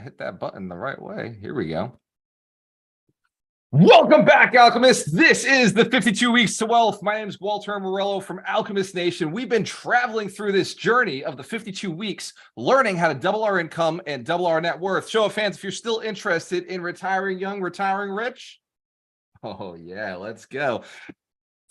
Hit that button the right way. Here we go. Welcome back, Alchemists. This is the 52 Weeks to Wealth. My name is Walter Morello from Alchemist Nation. We've been traveling through this journey of the 52 weeks, learning how to double our income and double our net worth. Show of hands if you're still interested in retiring young, retiring rich. Oh, yeah, let's go.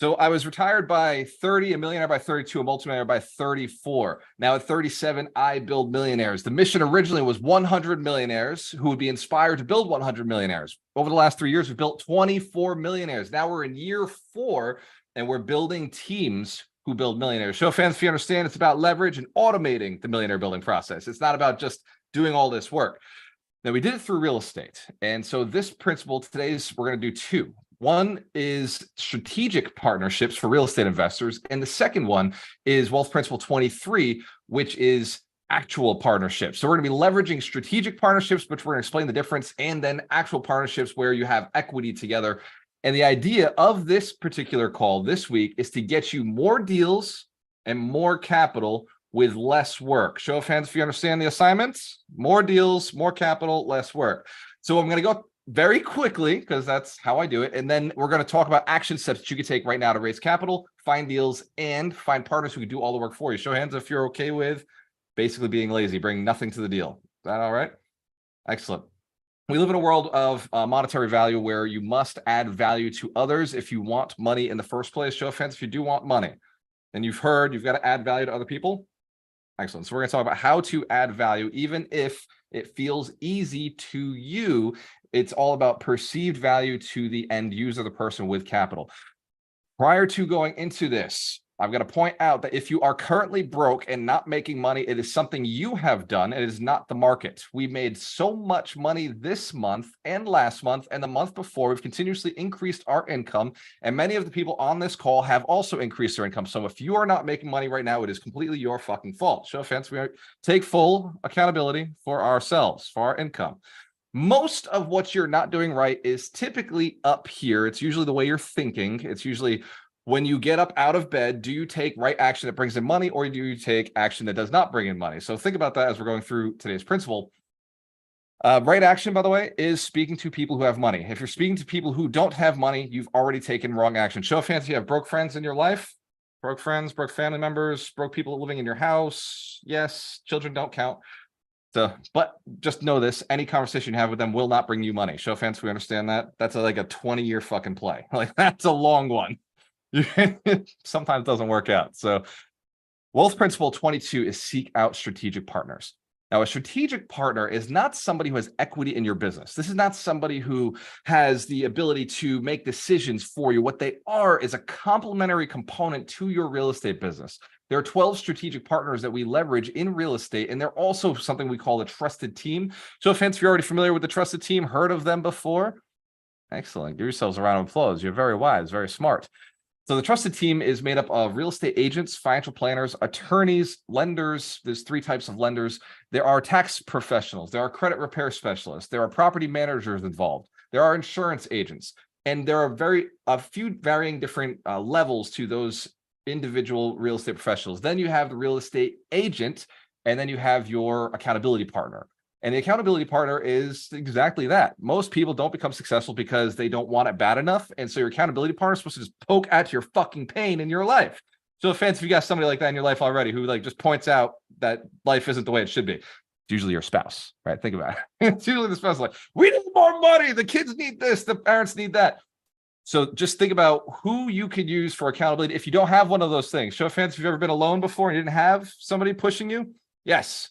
So I was retired by 30, a millionaire by 32, a multimillionaire by 34. Now at 37, I build millionaires. The mission originally was 100 millionaires who would be inspired to build 100 millionaires. Over the last 3 years, we've built 24 millionaires. Now we're in year 4, and we're building teams who build millionaires. Show fans, if you understand, it's about leverage and automating the millionaire building process. It's not about just doing all this work. Now, we did it through real estate. And so this principle today we're going to do 2. One is strategic partnerships for real estate investors. And the second one is Wealth Principle 23, which is actual partnerships. So we're going to be leveraging strategic partnerships, which we're going to explain the difference, and then actual partnerships where you have equity together. And the idea of this particular call this week is to get you more deals and more capital with less work. Show of hands if you understand the assignments. More deals, more capital, less work. So I'm going to go very quickly because that's how I do it. And then we're going to talk about action steps that you can take right now to raise capital, find deals, and find partners who can do all the work for you. Show of hands if you're okay with basically being lazy, bring nothing to the deal. Is that all right? Excellent. We live in a world of monetary value where you must add value to others if you want money in the first place. Show of hands if you do want money. And you've heard you've got to add value to other people. Excellent. So we're going to talk about how to add value, even if it feels easy to you. It's all about perceived value to the end user, the person with capital. Prior to going into this, I've got to point out that if you are currently broke and not making money, it is something you have done. It is not the market. We made so much money this month and last month and the month before. We've continuously increased our income. And many of the people on this call have also increased their income. So if you are not making money right now, it is completely your fucking fault. Show of hands, we take full accountability for ourselves, for our income. Most of what you're not doing right is typically up here. It's usually the way you're thinking. It's usually when you get up out of bed, do you take right action that brings in money, or do you take action that does not bring in money? So think about that as we're going through today's principle. Right action, by the way, is speaking to people who have money. If you're speaking to people who don't have money, you've already taken wrong action. Show of hands if you have broke friends in your life, broke friends, broke family members, broke people living in your house. Yes, children don't count. So, but just know this, any conversation you have with them will not bring you money. Show of hands, we understand that. That's like a 20-year fucking play. Like, that's a long one. Sometimes doesn't work out. So Wealth Principle 22 is seek out strategic partners. Now, a strategic partner is not somebody who has equity in your business. This is not somebody who has the ability to make decisions for you. What they are is a complementary component to your real estate business. There are 12 strategic partners that we leverage in real estate, and they're also something we call a trusted team. So if you're already familiar with the trusted team, heard of them before? Excellent. Give yourselves a round of applause. You're very wise, very smart. So the trusted team is made up of real estate agents, financial planners, attorneys, lenders. There's 3 types of lenders. There are tax professionals. There are credit repair specialists. There are property managers involved. There are insurance agents. And there are a few varying different levels to those individual real estate professionals. Then you have the real estate agent, and then you have your accountability partner. And the accountability partner is exactly that. Most people don't become successful because they don't want it bad enough. And so your accountability partner is supposed to just poke at your fucking pain in your life. So fans, if you got somebody like that in your life already who like just points out that life isn't the way it should be, it's usually your spouse, right? Think about it. It's usually the spouse like, we need more money. The kids need this. The parents need that. So just think about who you could use for accountability. If you don't have one of those things, show of hands if you've ever been alone before and you didn't have somebody pushing you. Yes.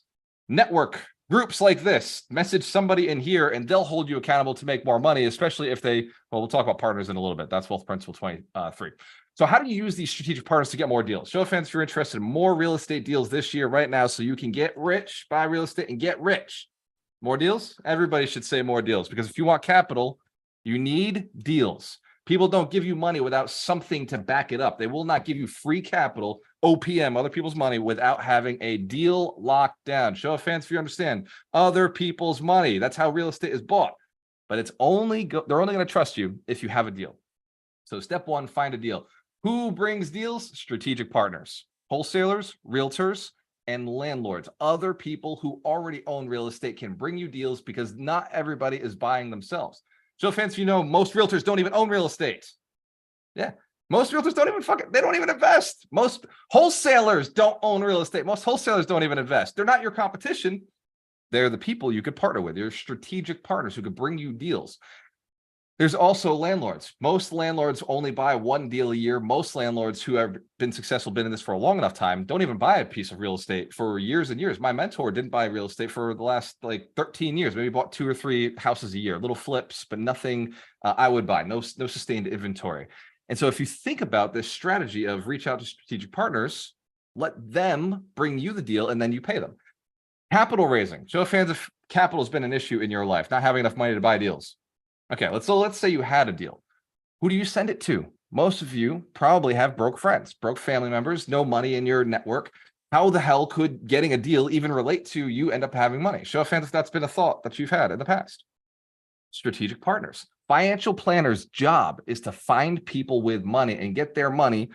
Network. Groups like this, message somebody in here and they'll hold you accountable to make more money, especially if they, well, we'll talk about partners in a little bit. That's Wealth Principle 23. So how do you use these strategic partners to get more deals? Show of hands if you're interested in more real estate deals this year right now so you can get rich, buy real estate and get rich. More deals? Everybody should say more deals because if you want capital, you need deals. People don't give you money without something to back it up. They will not give you free capital, OPM, other people's money, without having a deal locked down. Show of hands if you understand. Other people's money. That's how real estate is bought. But it's only they're only going to trust you if you have a deal. So step 1, find a deal. Who brings deals? Strategic partners. Wholesalers, realtors, and landlords. Other people who already own real estate can bring you deals because not everybody is buying themselves. Show of hands, most realtors don't even own real estate. Yeah. Most realtors don't even they don't even invest. Most wholesalers don't own real estate. Most wholesalers don't even invest. They're not your competition. They're the people you could partner with. Your strategic partners who could bring you deals. There's also landlords. Most landlords only buy one deal a year. Most landlords who have been successful, been in this for a long enough time, don't even buy a piece of real estate for years and years. My mentor didn't buy real estate for the last 13 years. Maybe bought 2 or 3 houses a year, little flips, but nothing I would buy. No sustained inventory. And so if you think about this strategy of reach out to strategic partners, let them bring you the deal and then you pay them. Capital raising. Show of hands if capital has been an issue in your life, not having enough money to buy deals. Okay, let's say you had a deal. Who do you send it to? Most of you probably have broke friends, broke family members, no money in your network. How the hell could getting a deal even relate to you end up having money? Show of hands if that's been a thought that you've had in the past. Strategic partners. Financial planners' job is to find people with money and get their money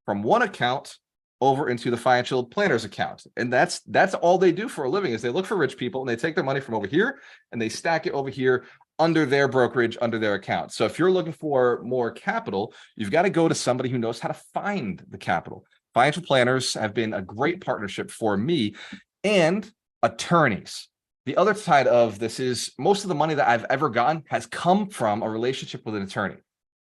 from one account over into the financial planner's account. And that's all they do for a living is they look for rich people and they take their money from over here and they stack it over here under their brokerage, under their account. So if you're looking for more capital, you've got to go to somebody who knows how to find the capital. Financial planners have been a great partnership for me, and attorneys. The other side of this is most of the money that I've ever gotten has come from a relationship with an attorney.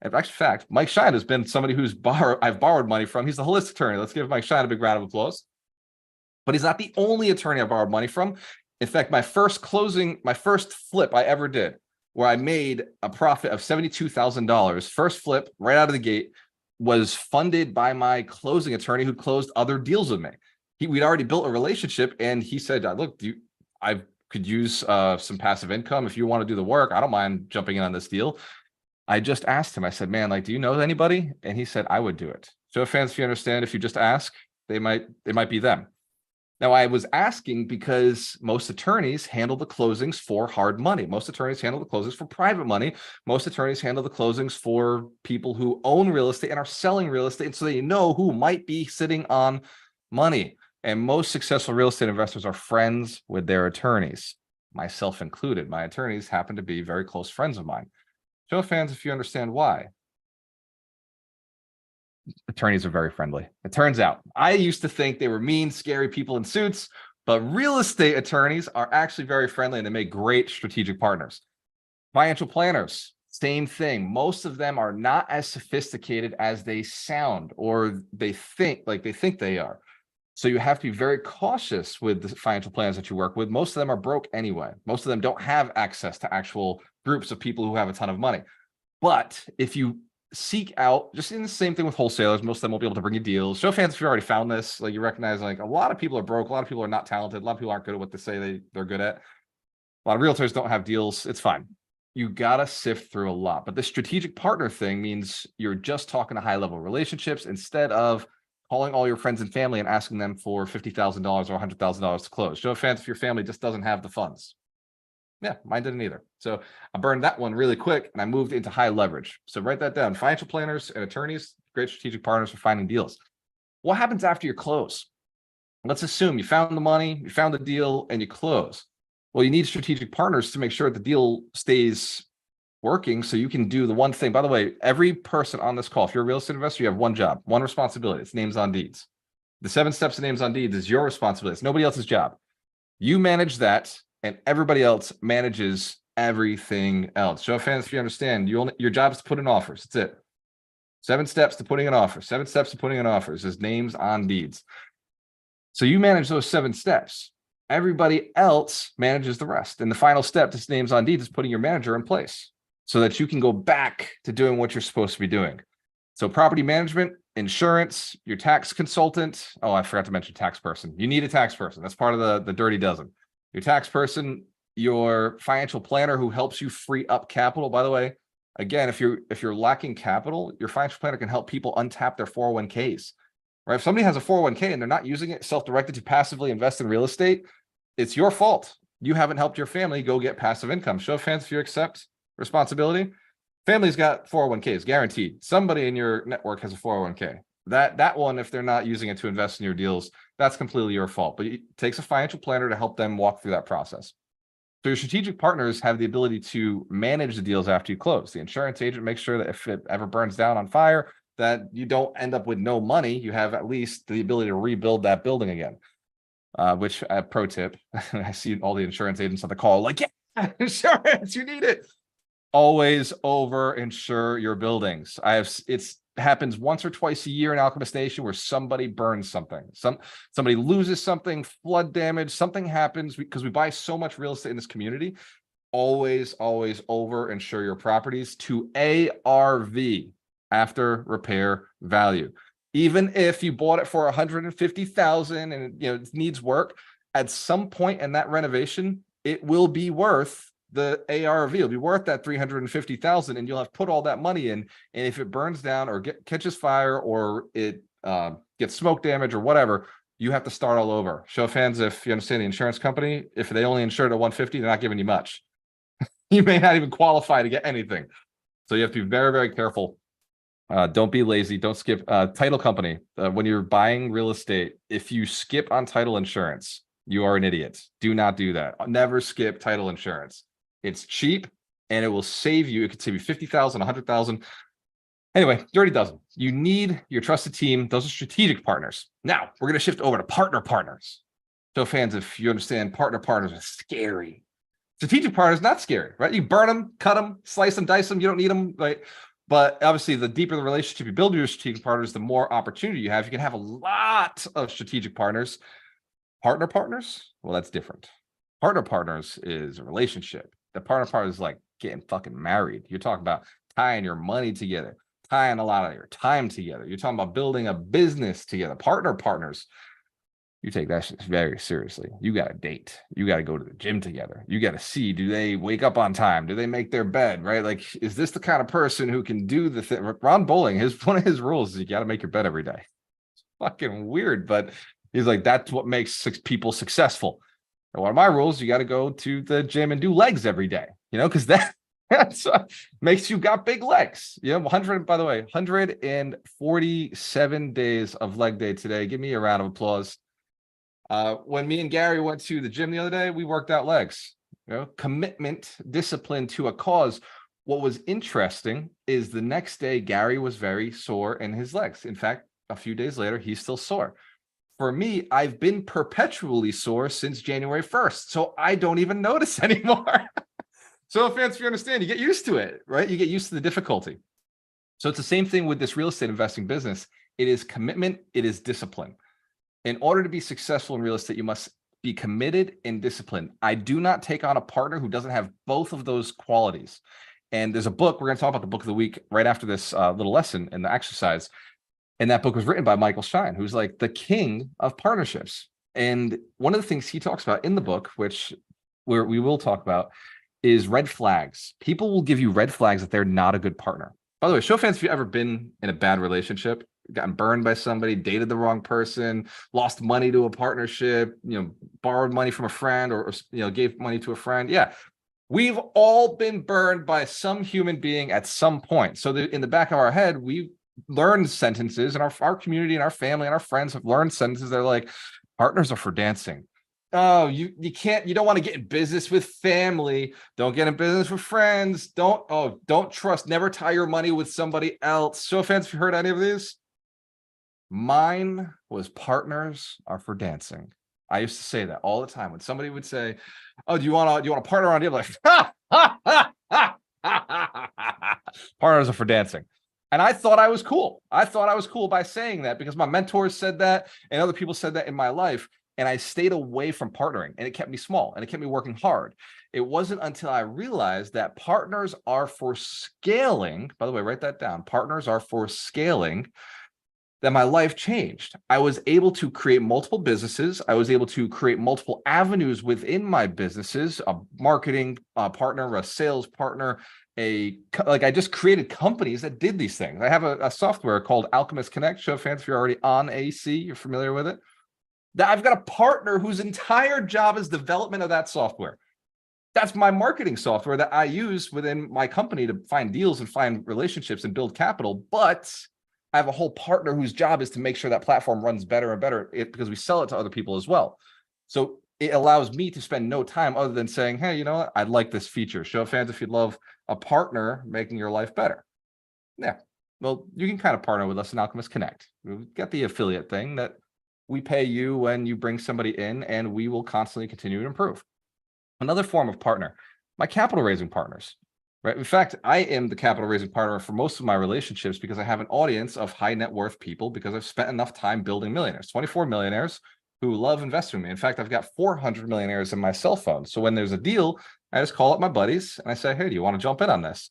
In fact, Mike Shine has been somebody who's I've borrowed money from. He's the holistic attorney. Let's give Mike Shine a big round of applause. But he's not the only attorney I borrowed money from. In fact, my first flip I ever did, where I made a profit of $72,000, first flip right out of the gate, was funded by my closing attorney who closed other deals with me. We'd already built a relationship, and he said, look, I could use some passive income. If you want to do the work, I don't mind jumping in on this deal. I just asked him, I said, man, do you know anybody? And he said, I would do it. Show of hands if you understand, if you just ask, they might be them. Now, I was asking because most attorneys handle the closings for hard money. Most attorneys handle the closings for private money. Most attorneys handle the closings for people who own real estate and are selling real estate. And so they know who might be sitting on money. And most successful real estate investors are friends with their attorneys, myself included. My attorneys happen to be very close friends of mine. Show of hands if you understand why. Attorneys are very friendly. It turns out I used to think they were mean, scary people in suits, but real estate attorneys are actually very friendly and they make great strategic partners. Financial planners, same thing. Most of them are not as sophisticated as they sound or they think they are. So you have to be very cautious with the financial planners that you work with. Most of them are broke anyway. Most of them don't have access to actual groups of people who have a ton of money. But if you seek out, just in the same thing with wholesalers, most of them won't be able to bring you deals. Show of hands if you already found this, you recognize a lot of people are broke, a lot of people are not talented, a lot of people aren't good at what they say they're good at. A lot of realtors don't have deals. It's fine. You gotta sift through a lot. But the strategic partner thing means you're just talking to high-level relationships instead of calling all your friends and family and asking them for $50,000 or $100,000 to close. Show of hands if your family just doesn't have the funds. Yeah, mine didn't either. So I burned that one really quick and I moved into high leverage. So write that down. Financial planners and attorneys, great strategic partners for finding deals. What happens after you close? Let's assume you found the money, you found the deal, and you close. Well, you need strategic partners to make sure that the deal stays working so you can do the one thing. By the way, every person on this call, if you're a real estate investor, you have one job, one responsibility. It's names on deeds. The 7 steps to names on deeds is your responsibility. It's nobody else's job. You manage that, and everybody else manages everything else. Show of hands if you understand. Your job is to put in offers. That's it. 7 steps to putting in offers. 7 steps to putting in offers is names on deeds. So you manage those 7 steps. Everybody else manages the rest. And the final step to names on deeds is putting your manager in place so that you can go back to doing what you're supposed to be doing. So property management, insurance, your tax consultant. Oh, I forgot to mention tax person. You need a tax person. That's part of the dirty dozen. Your tax person, your financial planner who helps you free up capital. By the way, again, if you're lacking capital, your financial planner can help people untap their 401ks. Right? If somebody has a 401k and they're not using it self-directed to passively invest in real estate, it's your fault. You haven't helped your family go get passive income. Show of hands if you accept responsibility. Family's got 401ks, guaranteed. Somebody in your network has a 401k. That one, if they're not using it to invest in your deals, that's completely your fault. But it takes a financial planner to help them walk through that process. So your strategic partners have the ability to manage the deals after you close. The insurance agent makes sure that if it ever burns down on fire, that you don't end up with no money. You have at least the ability to rebuild that building again. Which pro tip, I see all the insurance agents on the call like, yeah, insurance, you need it. Always over insure your buildings. It's happens once or twice a year in Alchemist Nation where somebody burns something, somebody loses something, flood damage, something happens because we buy so much real estate in this community. Always over insure your properties to ARV, after repair value. Even if you bought it for 150,000 and it needs work, at some point in that renovation, it will be worth the ARV. It'll be worth that 350,000, and you'll have put all that money in. And if it burns down or catches fire or it gets smoke damage or whatever, you have to start all over. Show of hands if you understand the insurance company. If they only insured at 150, they're not giving you much. You may not even qualify to get anything. So you have to be very careful. Don't be lazy. Don't skip. Title company. When you're buying real estate, if you skip on title insurance, you are an idiot. Do not do that. Never skip title insurance. It's cheap and it will save you. It could save you 50,000, 100,000. Anyway, dirty dozen. You need your trusted team. Those are strategic partners. Now we're going to shift over to partner partners. So fans, if you understand, partner partners are scary. Strategic partners, not scary, right? You burn them, cut them, slice them, dice them. You don't need them, right? But obviously, the deeper the relationship you build with your strategic partners, the more opportunity you have. You can have a lot of strategic partners. Partner partners, well, that's different. Partner partners is a relationship. The partner partner is like getting fucking married. You're talking about tying your money together, tying a lot of your time together. You're talking about building a business together. Partner partners, you take that shit very seriously. You got to date. You got to go to the gym together. You got to see, do they wake up on time? Do they make their bed, right? Like, is this the kind of person who can do the thing? Ron Bowling, one of his rules is you got to make your bed every day. It's fucking weird, but he's like, that's what makes people successful. And one of my rules, you got to go to the gym and do legs every day, because that's what makes you got big legs. 100, by the way, 147 days of leg day today. Give me a round of applause. When me and Gary went to the gym the other day, we worked out legs. Commitment, discipline to a cause. What was interesting is the next day, Gary was very sore in his legs. In fact, a few days later, he's still sore. For me, I've been perpetually sore since January 1st, so I don't even notice anymore. So fans, if you understand, you get used to it, right? You get used to the difficulty. So it's the same thing with this real estate investing business. It is commitment. It is discipline. In order to be successful in real estate, you must be committed and disciplined. I do not take on a partner who doesn't have both of those qualities. And there's a book, we're going to talk about the book of the week right after this little lesson and the exercise. And that book was written by Michael Stein, who's like the king of partnerships. And one of the things he talks about in the book, which we will talk about, is red flags. People will give you red flags that they're not a good partner. By the way, show fans if you've ever been in a bad relationship, gotten burned by somebody, dated the wrong person, lost money to a partnership, borrowed money from a friend or gave money to a friend. Yeah. We've all been burned by some human being at some point. So in the back of our head, we learned sentences, and our community and our family and our friends have learned sentences. They're like, partners are for dancing. Oh, you don't want to get in business with family. Don't get in business with friends. Don't trust. Never tie your money with somebody else. Show of hands if you heard any of these. Mine was partners are for dancing. I used to say that all the time when somebody would say, "Oh, do you want to partner on deal?" Like, partners are for dancing. And I thought I was cool. I thought I was cool by saying that because my mentors said that and other people said that in my life. And I stayed away from partnering, and it kept me small and it kept me working hard. It wasn't until I realized that partners are for scaling. By the way, write that down. Partners are for scaling. That my life changed. I was able to create multiple businesses. I was able to create multiple avenues within my businesses, a marketing partner, a sales partner, I just created companies that did these things. I have a software called Alchemist Connect. Show fans if you're already on AC, you're familiar with it. That I've got a partner whose entire job is development of that software. That's my marketing software that I use within my company to find deals and find relationships and build capital. But I have a whole partner whose job is to make sure that platform runs better and better because we sell it to other people as well. So it allows me to spend no time other than saying, hey, you know what? I'd like this feature. Show fans if you'd love a partner making your life better. Yeah. Well, you can kind of partner with us in Alchemist Connect. We've got the affiliate thing that we pay you when you bring somebody in, and we will constantly continue to improve. Another form of partner, my capital raising partners, right? In fact, I am the capital raising partner for most of my relationships because I have an audience of high net worth people because I've spent enough time building millionaires, 24 millionaires who love investing with me. In fact, I've got 400 millionaires in my cell phone. So when there's a deal, I just call up my buddies and I say, hey, do you want to jump in on this?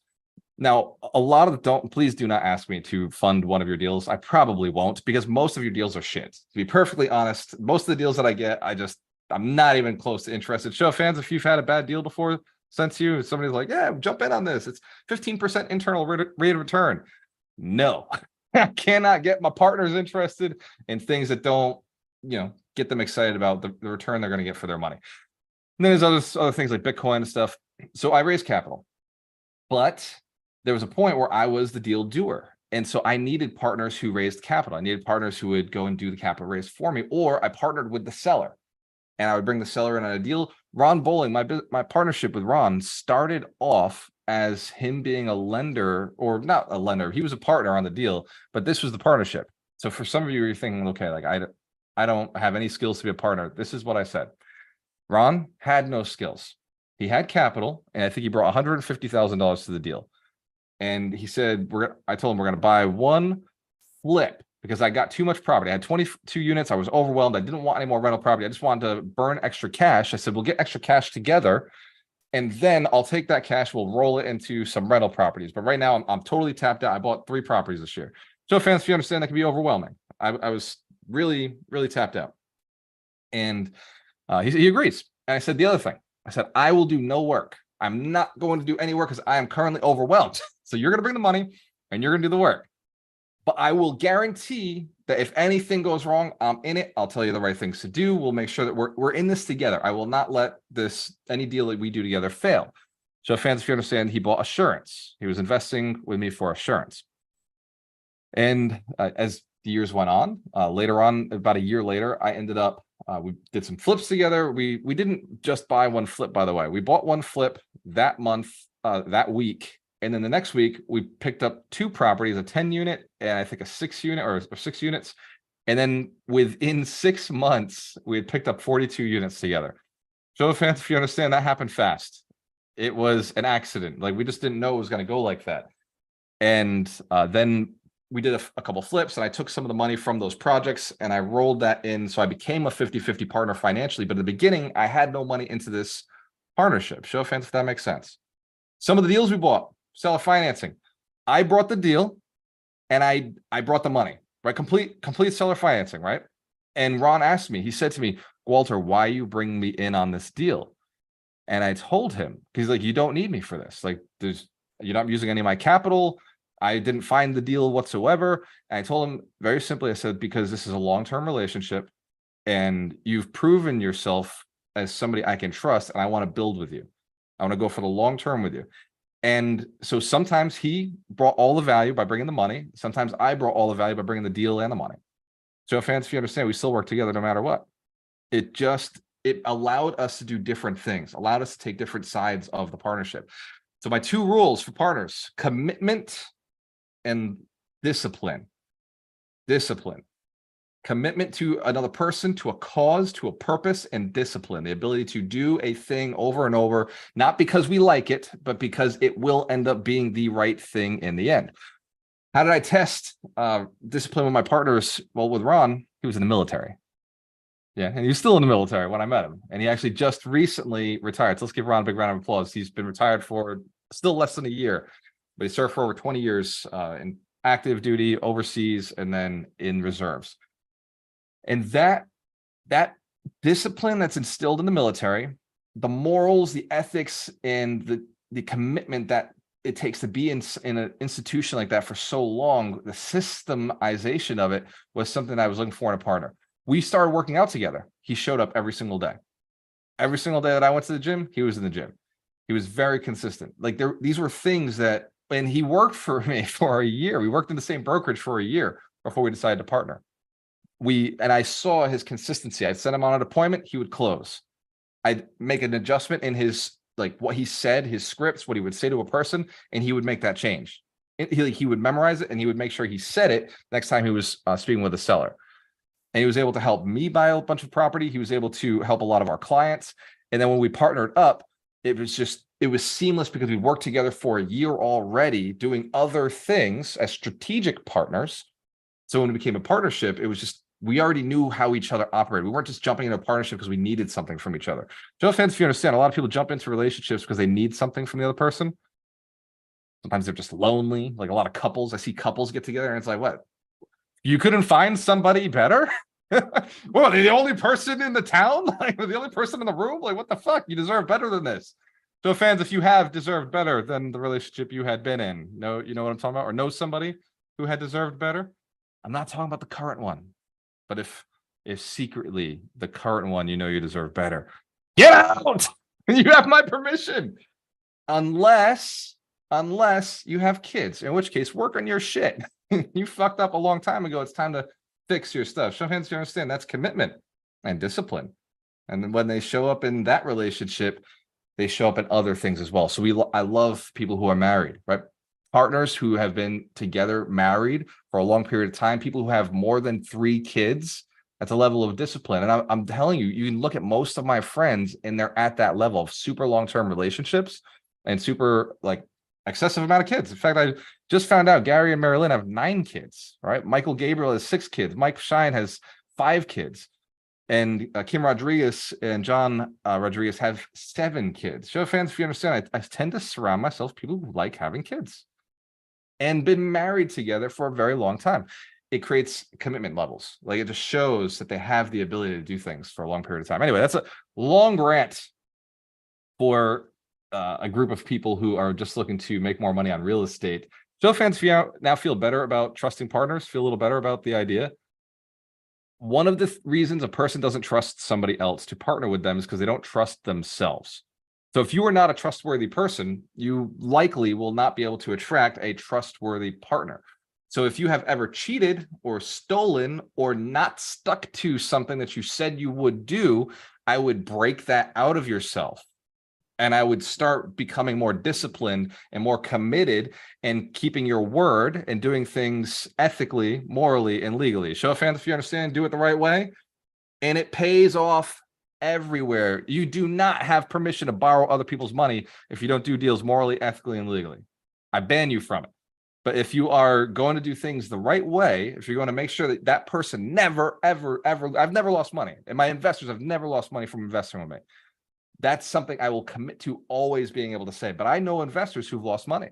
Now, a lot of them please do not ask me to fund one of your deals. I probably won't because most of your deals are shit. To be perfectly honest, most of the deals that I get, I'm not even close to interested. Show fans if you've had a bad deal before sent to you. Somebody's like, yeah, jump in on this. It's 15% internal rate of return. No, I cannot get my partners interested in things that don't, get them excited about the return they're going to get for their money. And then there's other things like Bitcoin and stuff. So I raised capital, but there was a point where I was the deal doer. And so I needed partners who raised capital. I needed partners who would go and do the capital raise for me, or I partnered with the seller and I would bring the seller in on a deal. Ron Bowling, my partnership with Ron started off as him being a lender, or not a lender. He was a partner on the deal, but this was the partnership. So for some of you, you're thinking, okay, like I don't have any skills to be a partner. This is what I said. Ron had no skills. He had capital, and I think he brought $150,000 to the deal. And he said, I told him we're going to buy one flip because I got too much property. I had 22 units. I was overwhelmed. I didn't want any more rental property. I just wanted to burn extra cash. I said, we'll get extra cash together, and then I'll take that cash. We'll roll it into some rental properties. But right now, I'm totally tapped out. I bought 3 properties this year. So fans, if you understand, that can be overwhelming. I was really, really tapped out. And he agrees. And I said the other thing. I said, I will do no work. I'm not going to do any work because I am currently overwhelmed. So you're going to bring the money and you're going to do the work. But I will guarantee that if anything goes wrong, I'm in it. I'll tell you the right things to do. We'll make sure that we're in this together. I will not let any deal that we do together fail. So fans, if you understand, he bought assurance. He was investing with me for assurance. And as the years went on, later on, about a year later, I ended up, we did some flips together. We didn't just buy one flip, by the way. We bought one flip that month, that week. And then the next week, we picked up 2 properties, a 10 unit and I think a 6 unit or 6 units. And then within 6 months, we had picked up 42 units together. So fans, if you understand, that happened fast. It was an accident. Like, we just didn't know it was going to go like that. And then we did a couple flips, and I took some of the money from those projects and I rolled that in. So I became a 50-50 partner financially. But at the beginning, I had no money into this partnership. Show of hands if that makes sense. Some of the deals we bought, seller financing. I brought the deal and I brought the money, right? Complete seller financing, right? And Ron asked me, he said to me, Walter, why are you bringing me in on this deal? And I told him, he's like, you don't need me for this. Like, you're not using any of my capital. I didn't find the deal whatsoever. And I told him very simply, I said, because this is a long-term relationship and you've proven yourself as somebody I can trust, and I want to build with you. I want to go for the long term with you. And so sometimes he brought all the value by bringing the money. Sometimes I brought all the value by bringing the deal and the money. So fans, if you understand, we still work together no matter what. It allowed us to do different things, allowed us to take different sides of the partnership. So my 2 rules for partners: commitment and discipline. Commitment to another person, to a cause, to a purpose, and discipline. The ability to do a thing over and over, not because we like it, but because it will end up being the right thing in the end. How did I test discipline with my partners? Well, with Ron, he was in the military. Yeah, and he was still in the military when I met him. And he actually just recently retired. So let's give Ron a big round of applause. He's been retired for still less than a year, but he served for over 20 years in active duty, overseas, and then in reserves. And that discipline that's instilled in the military, the morals, the ethics, and the commitment that it takes to be in an institution like that for so long, the systemization of it was something I was looking for in a partner. We started working out together. He showed up every single day. Every single day that I went to the gym, he was in the gym. He was very consistent. Like, these were things that And he worked for me for a year. We worked in the same brokerage for a year before we decided to partner. And I saw his consistency. I'd send him on an appointment, he would close. I'd make an adjustment in his, like what he said, his scripts, what he would say to a person, and he would make that change. He would memorize it, and he would make sure he said it next time he was speaking with a seller. And he was able to help me buy a bunch of property. He was able to help a lot of our clients. And then when we partnered up, it was seamless because we worked together for a year already doing other things as strategic partners. So when it became a partnership, it was just, we already knew how each other operated. We weren't just jumping into a partnership because we needed something from each other. No offense if you understand, a lot of people jump into relationships because they need something from the other person. Sometimes they're just lonely, like a lot of couples. I see couples get together and it's like, what? You couldn't find somebody better? Well, they're the only person in the town? Like, the only person in the room? Like, what the fuck? You deserve better than this. So fans, if you have deserved better than the relationship you had been in, you know what I'm talking about? Or know somebody who had deserved better? I'm not talking about the current one. But if secretly the current one, you know you deserve better, get out! You have my permission. Unless you have kids, in which case work on your shit. You fucked up a long time ago. It's time to fix your stuff. Show hands, you understand that's commitment and discipline. And then when they show up in that relationship, they show up in other things as well. So I love people who are married, right? Partners who have been together married for a long period of time, people who have more than 3 kids. That's a level of discipline. And I'm telling you, you can look at most of my friends and they're at that level of super long-term relationships and super like excessive amount of kids. In fact, I just found out Gary and Marilyn have 9 kids, right? Michael Gabriel has 6 kids. Mike Shine has 5 kids. And Kim Rodriguez and John Rodriguez have 7 kids. Show fans, if you understand, I tend to surround myself with people who like having kids and been married together for a very long time. It creates commitment levels. Like it just shows that they have the ability to do things for a long period of time. Anyway, that's a long rant for a group of people who are just looking to make more money on real estate. Show fans, if you now feel better about trusting partners, feel a little better about the idea. One of the reasons a person doesn't trust somebody else to partner with them is because they don't trust themselves. So if you are not a trustworthy person, you likely will not be able to attract a trustworthy partner. So if you have ever cheated or stolen or not stuck to something that you said you would do, I would break that out of yourself. And I would start becoming more disciplined and more committed and keeping your word and doing things ethically, morally, and legally. Show of hands if you understand, do it the right way. And it pays off everywhere. You do not have permission to borrow other people's money if you don't do deals morally, ethically, and legally. I ban you from it. But if you are going to do things the right way, if you're going to make sure that that person never, ever, ever, I've never lost money. And my investors have never lost money from investing with me. That's something I will commit to always being able to say. But I know investors who've lost money.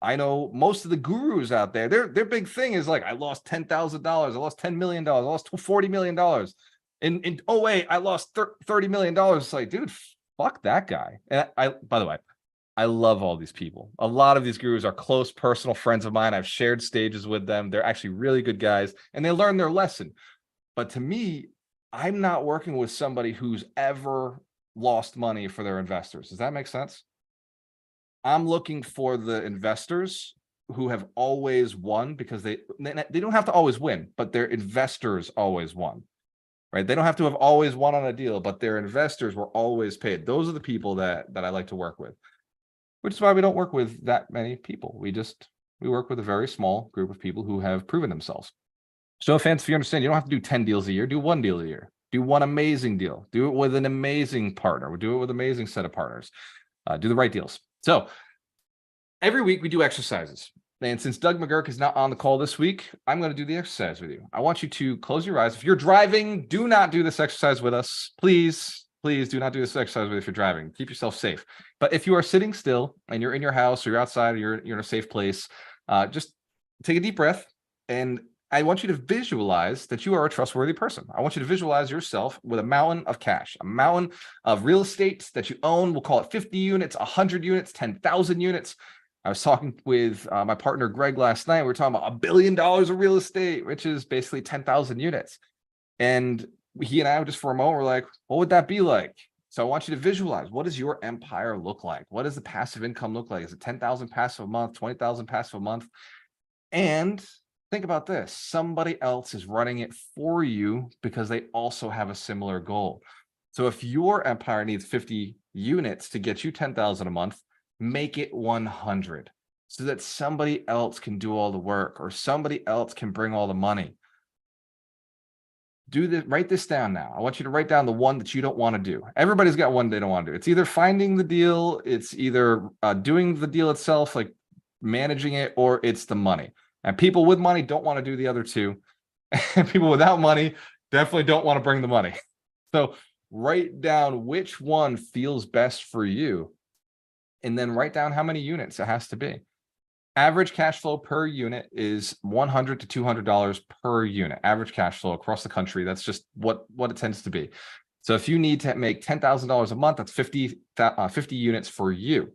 I know most of the gurus out there, their big thing is like, I lost $10,000. I lost $10 million. I lost $40 million. In oh wait, I lost $30 million. It's like, dude, fuck that guy. And by the way, I love all these people. A lot of these gurus are close personal friends of mine. I've shared stages with them. They're actually really good guys and they learn their lesson. But to me, I'm not working with somebody who's ever lost money for their investors. Does that make sense? I'm looking for the investors who have always won because they don't have to always win, but their investors always won, right? They don't have to have always won on a deal, but their investors were always paid. Those are the people that I like to work with, which is why we don't work with that many people. We work with a very small group of people who have proven themselves. So fans, if you understand, you don't have to do 10 deals a year, do 1 deal a year. Do 1 amazing deal. Do it with an amazing partner. Do it with an amazing set of partners. Do the right deals. So every week we do exercises. And since Doug McGurk is not on the call this week, I'm going to do the exercise with you. I want you to close your eyes. If you're driving, do not do this exercise with us. Please do not do this exercise with you if you're driving. Keep yourself safe. But if you are sitting still and you're in your house or you're outside or you're in a safe place, just take a deep breath and I want you to visualize that you are a trustworthy person. I want you to visualize yourself with a mountain of cash, a mountain of real estate that you own. We'll call it 50 units, 100 units, 10,000 units. I was talking with my partner, Greg, last night. We were talking about $1 billion of real estate, which is basically 10,000 units. And he and I just for a moment were like, what would that be like? So I want you to visualize, what does your empire look like? What does the passive income look like? Is it 10,000 passive a month, 20,000 passive a month? And think about this. Somebody else is running it for you because they also have a similar goal. So if your empire needs 50 units to get you 10,000 a month, make it 100 so that somebody else can do all the work or somebody else can bring all the money. Do this, write this down now. I want you to write down the one that you don't want to do. Everybody's got one they don't want to do. It's either finding the deal, it's either doing the deal itself, like managing it, or it's the money. And people with money don't want to do the other two. And people without money definitely don't want to bring the money. So write down which one feels best for you, and then write down how many units it has to be. Average cash flow per unit is $100 to $200 per unit. Average cash flow across the country. That's just what it tends to be. So if you need to make $10,000 a month, that's 50 units for you.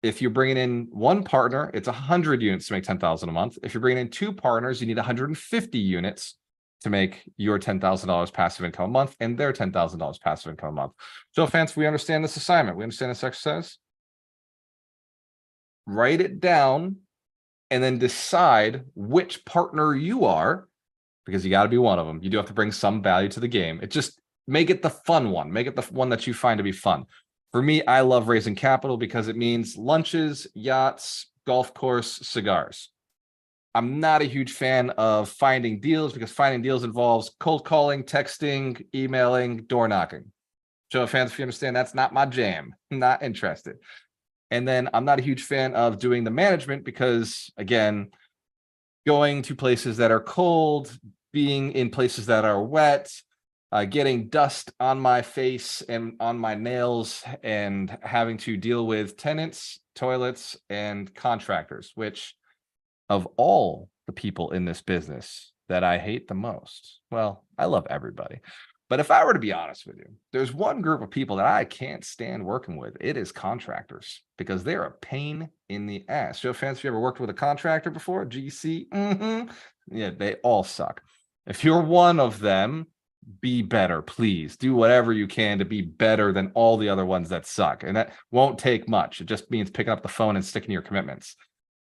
If you're bringing in one partner, it's 100 units to make 10,000 a month. If you're bringing in two partners, you need 150 units to make your $10,000 passive income a month and their $10,000 passive income a month. So fans, we understand this assignment. We understand this exercise. Write it down and then decide which partner you are, because you got to be one of them. You do have to bring some value to the game. It just make it the fun one. Make it the one that you find to be fun. For me, I love raising capital because it means lunches, yachts, golf course, cigars. I'm not a huge fan of finding deals because finding deals involves cold calling, texting, emailing, door knocking. So fans, if you understand, that's not my jam. I'm not interested. And then I'm not a huge fan of doing the management because, again, going to places that are cold, being in places that are wet, getting dust on my face and on my nails, and having to deal with tenants, toilets, and contractors, which of all the people in this business that I hate the most, well, I love everybody. But if I were to be honest with you, there's one group of people that I can't stand working with. It is contractors, because they're a pain in the ass. Show fans, if you ever worked with a contractor before, GC, yeah, they all suck. If you're one of them, be better, please. Do whatever you can to be better than all the other ones that suck. And that won't take much. It just means picking up the phone and sticking to your commitments.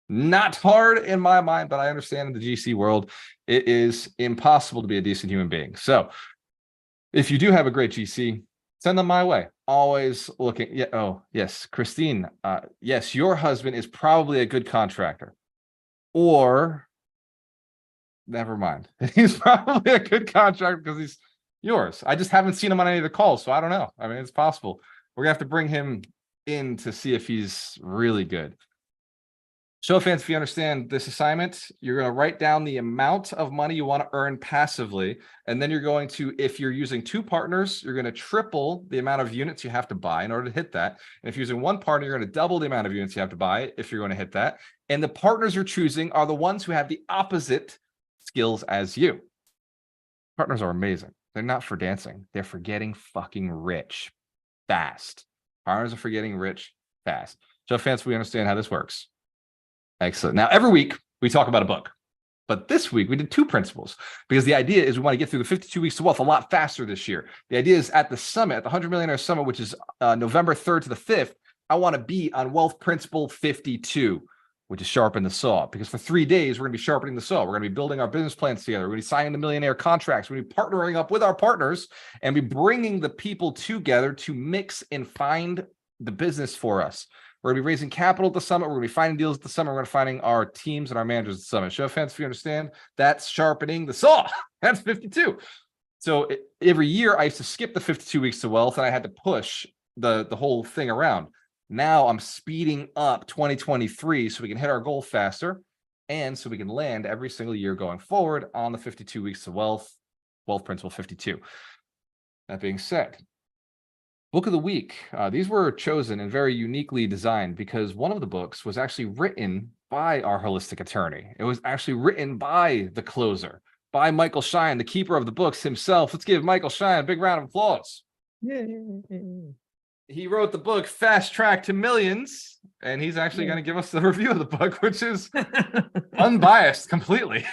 Not hard in my mind, but I understand in the GC world, it is impossible to be a decent human being. So if you do have a great GC, send them my way. Always looking. Yeah. Oh, yes. Christine. Yes, your husband is probably a good contractor. Or never mind. He's probably a good contractor because he's yours. I just haven't seen him on any of the calls, so I don't know. I mean, it's possible. We're gonna have to bring him in to see if he's really good. Show fans, if you understand this assignment, you're going to write down the amount of money you want to earn passively. And then you're going to, if you're using two partners, you're going to triple the amount of units you have to buy in order to hit that. And if you're using one partner, you're going to double the amount of units you have to buy if you're going to hit that. And the partners you're choosing are the ones who have the opposite skills as you. Partners are amazing. They're not for dancing. They're for getting fucking rich fast. Partners are for getting rich fast. So fans, we understand how this works. Excellent. Now, every week we talk about a book, but this week we did two principles, because the idea is we want to get through the 52 weeks to wealth a lot faster this year. The idea is at the summit, at the 100 Millionaire Summit, which is November 3rd to the 5th, I want to be on wealth principle 52, which is sharpen the saw, because for 3 days, we're going to be sharpening the saw. We're going to be building our business plans together. We're going to be signing the Millionaire contracts. We're going to be partnering up with our partners and be bringing the people together to mix and find the business for us. We're going to be raising capital at the summit. We're going to be finding deals at the summit. We're going to be finding our teams and our managers at the summit. Show of hands if you understand. That's sharpening the saw. That's 52. So every year I used to skip the 52 weeks to wealth, and I had to push the whole thing around. Now I'm speeding up 2023 so we can hit our goal faster, and so we can land every single year going forward on the 52 weeks to wealth principle 52. That being said, book of the week. These were chosen and very uniquely designed because one of the books was actually written by our holistic attorney. It was actually written by the closer, by Michael Shine, the keeper of the books himself. Let's give Michael Shine a big round of applause. Yay. He wrote the book Fast Track to Millions, and he's actually going to give us the review of the book, which is unbiased completely.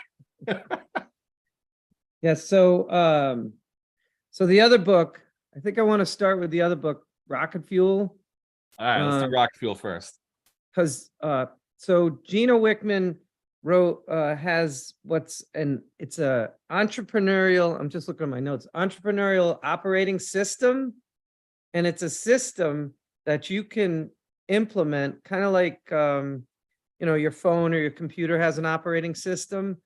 Yeah, so the other book, I think I want to start with the other book rocket fuel. All right, let's do rocket fuel first. Because so Gino Wickman wrote has it's a entrepreneurial, I'm just looking at my notes, entrepreneurial operating system. And it's a system that you can implement, kind of like your phone or your computer has an operating system.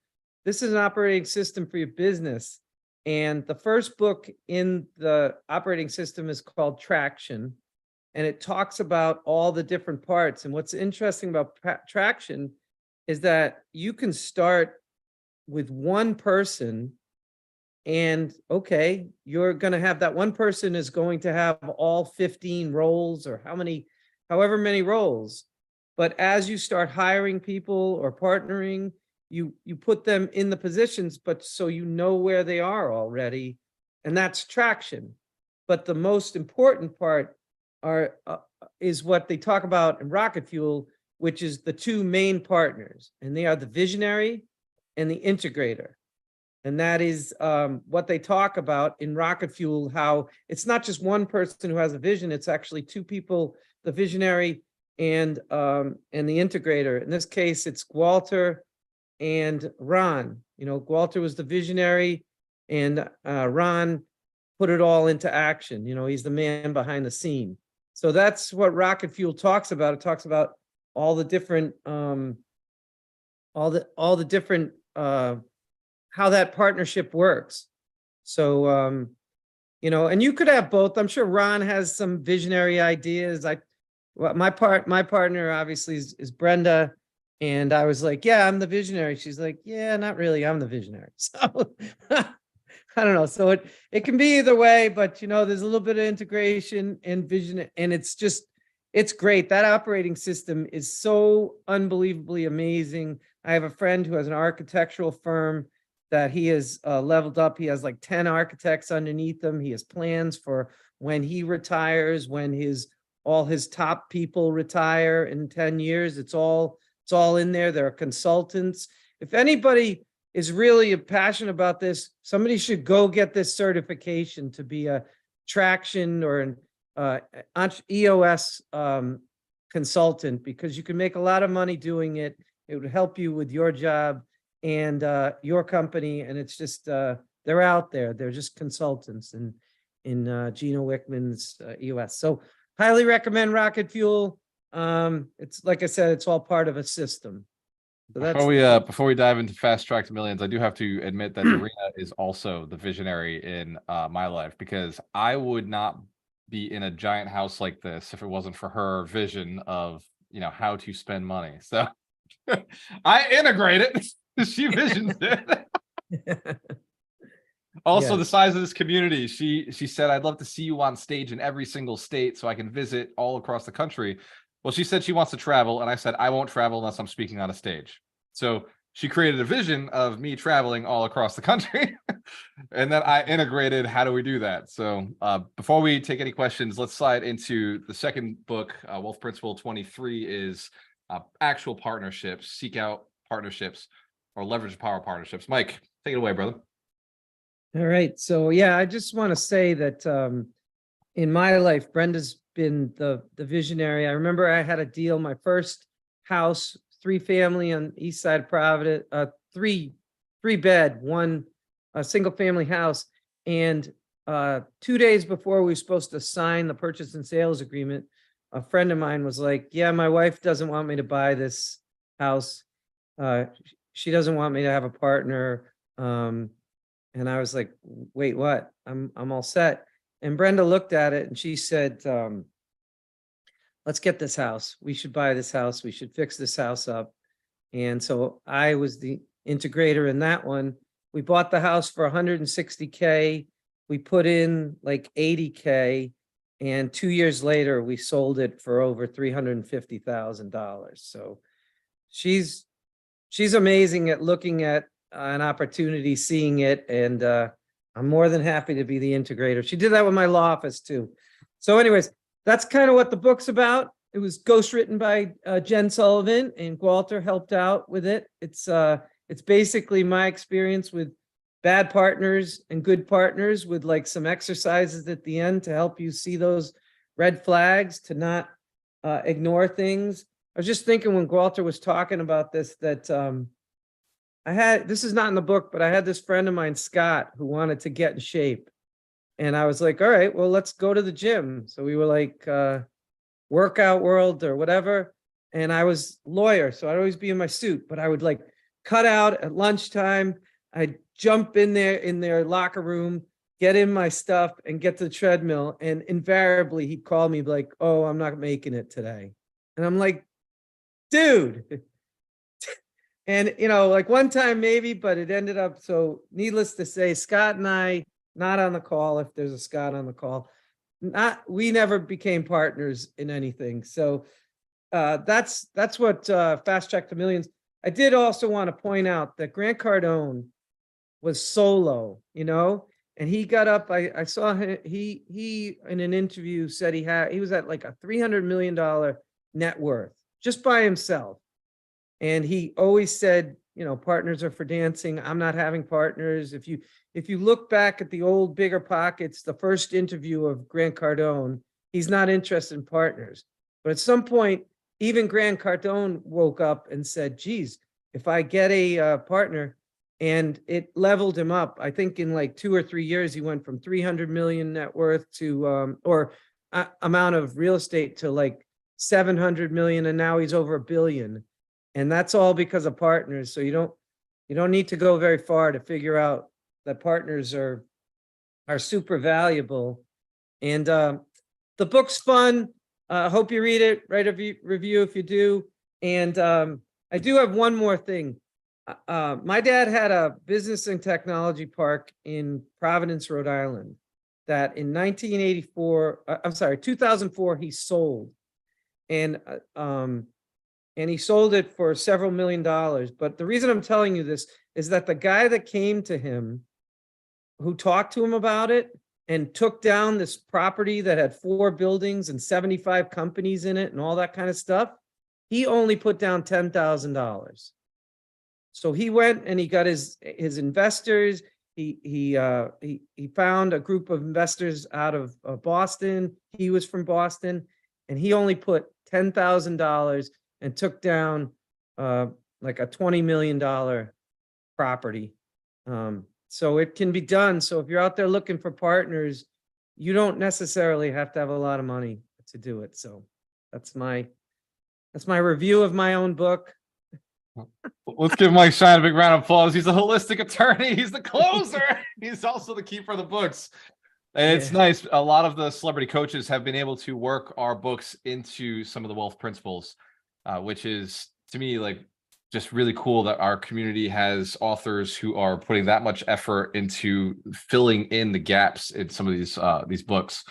This is an operating system for your business. And the first book in the operating system is called Traction. And it talks about all the different parts. And what's interesting about Traction is that you can start with one person, and okay, you're going to have that one person is going to have all 15 roles or however many roles. But as you start hiring people or partnering, you put them in the positions, but so you know where they are already, and that's Traction. But the most important part is what they talk about in rocket fuel, which is the two main partners, and they are the visionary and the integrator. And that is what they talk about in rocket fuel, how it's not just one person who has a vision, it's actually two people, the visionary and the integrator. In this case, it's Walter and Ron. Walter was the visionary, and Ron put it all into action. He's the man behind the scene. So that's what rocket fuel talks about. It talks about all the different how that partnership works. So and you could have both. I'm sure Ron has some visionary ideas. My partner obviously is Brenda, and I was like, yeah, I'm the visionary. She's like, yeah, not really, I'm the visionary. So I don't know. So it can be either way, but there's a little bit of integration and vision, and it's great. That operating system is so unbelievably amazing. I have a friend who has an architectural firm that he has leveled up. He has like 10 architects underneath him. He has plans for when he retires, when all his top people retire in 10 years. It's all in there. There are consultants. If anybody is really passionate about this, somebody should go get this certification to be a Traction or an EOS consultant, because you can make a lot of money doing it. It would help you with your job and your company. And it's just, they're out there. They're just consultants in Gino Wickman's EOS. So highly recommend rocket fuel. It's like I said, it's all part of a system. So before we dive into Fast Track to Millions, I do have to admit that Dorina is also the visionary in my life, because I would not be in a giant house like this if it wasn't for her vision of how to spend money. So I integrate it. She visions it. Also, the size of this community. She said, I'd love to see you on stage in every single state so I can visit all across the country. Well, she said she wants to travel, and I said, I won't travel unless I'm speaking on a stage. So she created a vision of me traveling all across the country. And then I integrated, how do we do that? So before we take any questions, let's slide into the second book. Wealth Principle 23 is actual partnerships, seek out partnerships, or leverage power partnerships. Mike, take it away, brother. All right. So yeah, I just want to say that in my life, Brenda's been the visionary. I remember I had a deal, my first house, 3-family on the east side of Providence, three bed, one single family house. And 2 days before we were supposed to sign the purchase and sales agreement, a friend of mine was like, yeah, my wife doesn't want me to buy this house. She doesn't want me to have a partner. And I was like, wait, what? I'm all set. And Brenda looked at it and she said, let's get this house. We should buy this house. We should fix this house up. And so I was the integrator in that one. We bought the house for $160K. We put in like $80K. And 2 years later, we sold it for over $350,000. So she's amazing at looking at an opportunity, seeing it, and I'm more than happy to be the integrator. She did that with my law office too. So anyways, that's kind of what the book's about. It was ghostwritten by Jen Sullivan, and Walter helped out with it. It's basically my experience with bad partners and good partners, with like some exercises at the end to help you see those red flags, to not ignore things. I was just thinking when Walter was talking about this, that this is not in the book, but I had this friend of mine, Scott, who wanted to get in shape. And I was like, all right, well, let's go to the gym. So we were like, workout world or whatever. And I was lawyer, so I'd always be in my suit, but I would like cut out at lunchtime. I'd jump in their locker room, get in my stuff and get to the treadmill. And invariably he'd call me like, oh, I'm not making it today. And I'm like, dude. And, like one time maybe, but it ended up, so needless to say, Scott and I, not on the call, if there's a Scott on the call, we never became partners in anything. So that's what Fast Track to Millions. I did also want to point out that Grant Cardone was solo, and he got up. I saw him, he in an interview said he was at like a $300 million net worth just by himself. And he always said, partners are for dancing. I'm not having partners. If you look back at the old Bigger Pockets, the first interview of Grant Cardone, he's not interested in partners. But at some point, even Grant Cardone woke up and said, geez, if I get a partner, and it leveled him up. I think in like 2 or 3 years, he went from 300 million net worth to, amount of real estate to like 700 million. And now he's over $1 billion. And that's all because of partners. So you don't need to go very far to figure out that partners are super valuable. And the book's fun. I hope you read it, write a review if you do. And I do have one more thing. My dad had a business and technology park in Providence, Rhode Island, that in 2004, he sold. And he sold it for several $1 million. But the reason I'm telling you this is that the guy that came to him, who talked to him about it and took down this property that had 4 buildings and 75 companies in it and all that kind of stuff, he only put down $10,000. So he went and he got his investors. He found a group of investors out of Boston. He was from Boston, and he only put $10,000 and took down like a $20 million property. So it can be done. So if you're out there looking for partners, you don't necessarily have to have a lot of money to do it. So that's my review of my own book. Let's give Mike Shine a big round of applause. He's a holistic attorney. He's the closer. He's also the keeper of the books. And it's nice. A lot of the celebrity coaches have been able to work our books into some of the wealth principles, which is, to me, like just really cool that our community has authors who are putting that much effort into filling in the gaps in some of these books,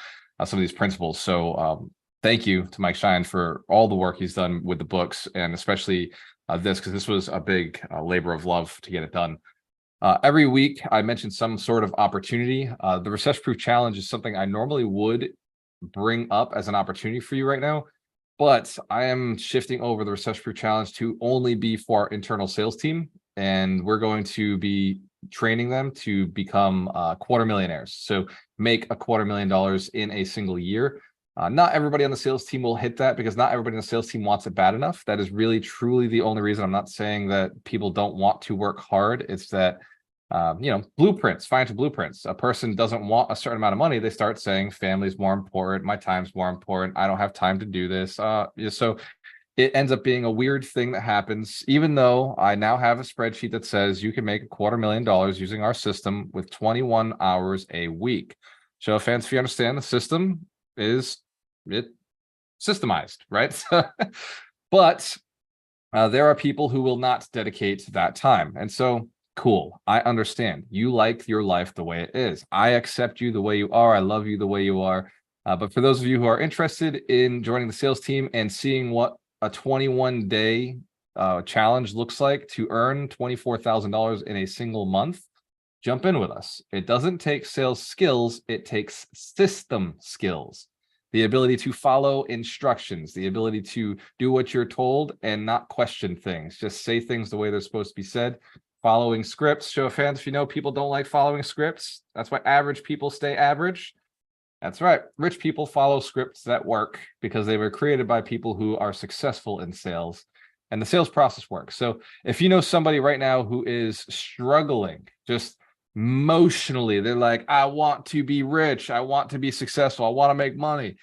some of these principles. So thank you to Mike Shine for all the work he's done with the books, and especially this, because this was a big labor of love to get it done. Every week, I mentioned some sort of opportunity. The recession-proof challenge is something I normally would bring up as an opportunity for you right now, but I am shifting over the recession-proof challenge to only be for our internal sales team, and we're going to be training them to become quarter millionaires. So make a $250,000 in a single year. Not everybody on the sales team will hit that, because not everybody on the sales team wants it bad enough. That is really, truly the only reason. I'm not saying that people don't want to work hard. It's that, blueprints, financial blueprints. A person doesn't want a certain amount of money. They start saying family's more important. My time's more important. I don't have time to do this. So it ends up being a weird thing that happens, even though I now have a spreadsheet that says you can make $250,000 using our system with 21 hours a week. Show of hands if you understand the system is systemized, right? But there are people who will not dedicate that time. And so, cool, I understand. You like your life the way it is. I accept you the way you are. I love you the way you are. But for those of you who are interested in joining the sales team and seeing what a 21-day challenge looks like to earn $24,000 in a single month, jump in with us. It doesn't take sales skills. It takes system skills. The ability to follow instructions, the ability to do what you're told and not question things. Just say things the way they're supposed to be said. Following scripts. Show of hands if you know people don't like following scripts. That's why average people stay average. That's right. Rich people follow scripts that work because they were created by people who are successful in sales, and the sales process works. So if you know somebody right now who is struggling, just emotionally, they're like, I want to be rich, I want to be successful, I want to make money,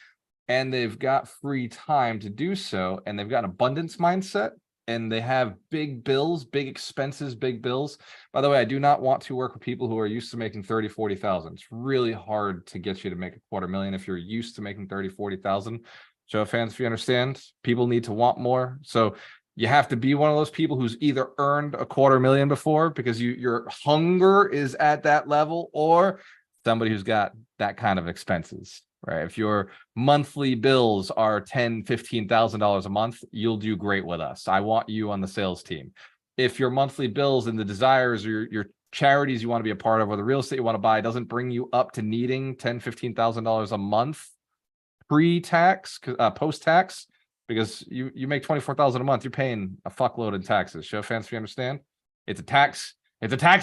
and they've got free time to do so, and they've got an abundance mindset, and they have big bills, big expenses, big bills. By the way, I do not want to work with people who are used to making 30, 40,000. It's really hard to get you to make $250,000 if you're used to making 30, 40,000. Show of hands if you understand. People need to want more. So you have to be one of those people who's either earned $250,000 before because your hunger is at that level, or somebody who's got that kind of expenses. Right. If your monthly bills are $10,000, $15,000 a month, you'll do great with us. I want you on the sales team. If your monthly bills and the desires or your charities you want to be a part of, or the real estate you want to buy doesn't bring you up to needing $10,000, $15,000 a month pre-tax, post-tax, because you make $24,000 a month, you're paying a fuckload in taxes. Show of hands if you understand. It's a tax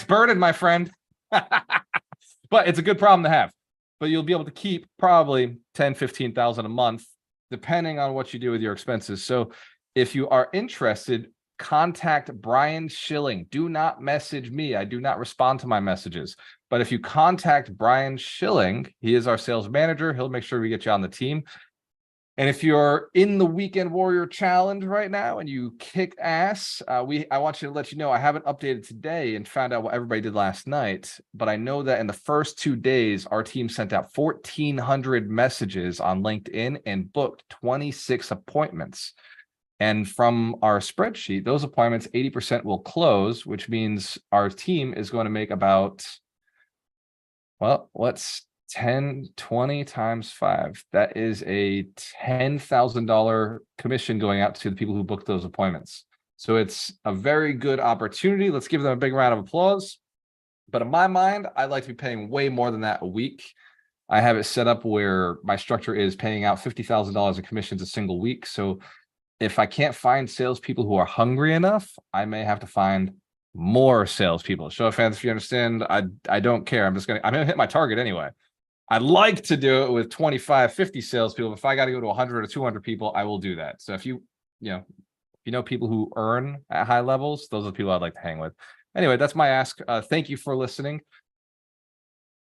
burden, my friend. But it's a good problem to have. But you'll be able to keep probably $10,000, $15,000 a month, depending on what you do with your expenses. So if you are interested, contact Brian Schilling. Do not message me. I do not respond to my messages. But if you contact Brian Schilling, he is our sales manager. He'll make sure we get you on the team. And if you're in the Weekend Warrior Challenge right now and you kick ass, I want you to let you know I haven't updated today and found out what everybody did last night. But I know that in the first 2 days, our team sent out 1,400 messages on LinkedIn and booked 26 appointments. And from our spreadsheet, those appointments, 80% will close, which means our team is going to make about, well, what's 10, 20 times 5. That is a $10,000 commission going out to the people who booked those appointments. So it's a very good opportunity. Let's give them a big round of applause. But in my mind, I'd like to be paying way more than that a week. I have it set up where my structure is paying out $50,000 in commissions a single week. So if I can't find salespeople who are hungry enough, I may have to find more salespeople. Show of hands if you understand. I don't care. I'm gonna hit my target anyway. I'd like to do it with 25, 50 salespeople. If I got to go to 100 or 200 people, I will do that. So if you know people who earn at high levels, those are the people I'd like to hang with. Anyway, that's my ask. Thank you for listening.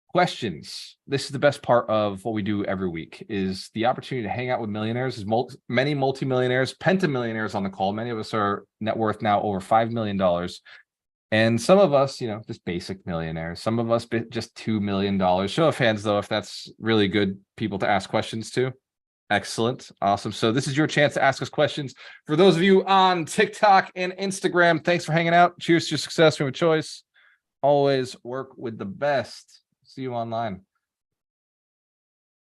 Questions. This is the best part of what we do every week, is the opportunity to hang out with millionaires. There's many multimillionaires, pentamillionaires on the call. Many of us are net worth now over $5 million. And some of us, just basic millionaires. Some of us just $2 million. Show of hands, though, if that's really good people to ask questions to. Excellent. Awesome. So this is your chance to ask us questions. For those of you on TikTok and Instagram, thanks for hanging out. Cheers to your success. We have a choice. Always work with the best. See you online.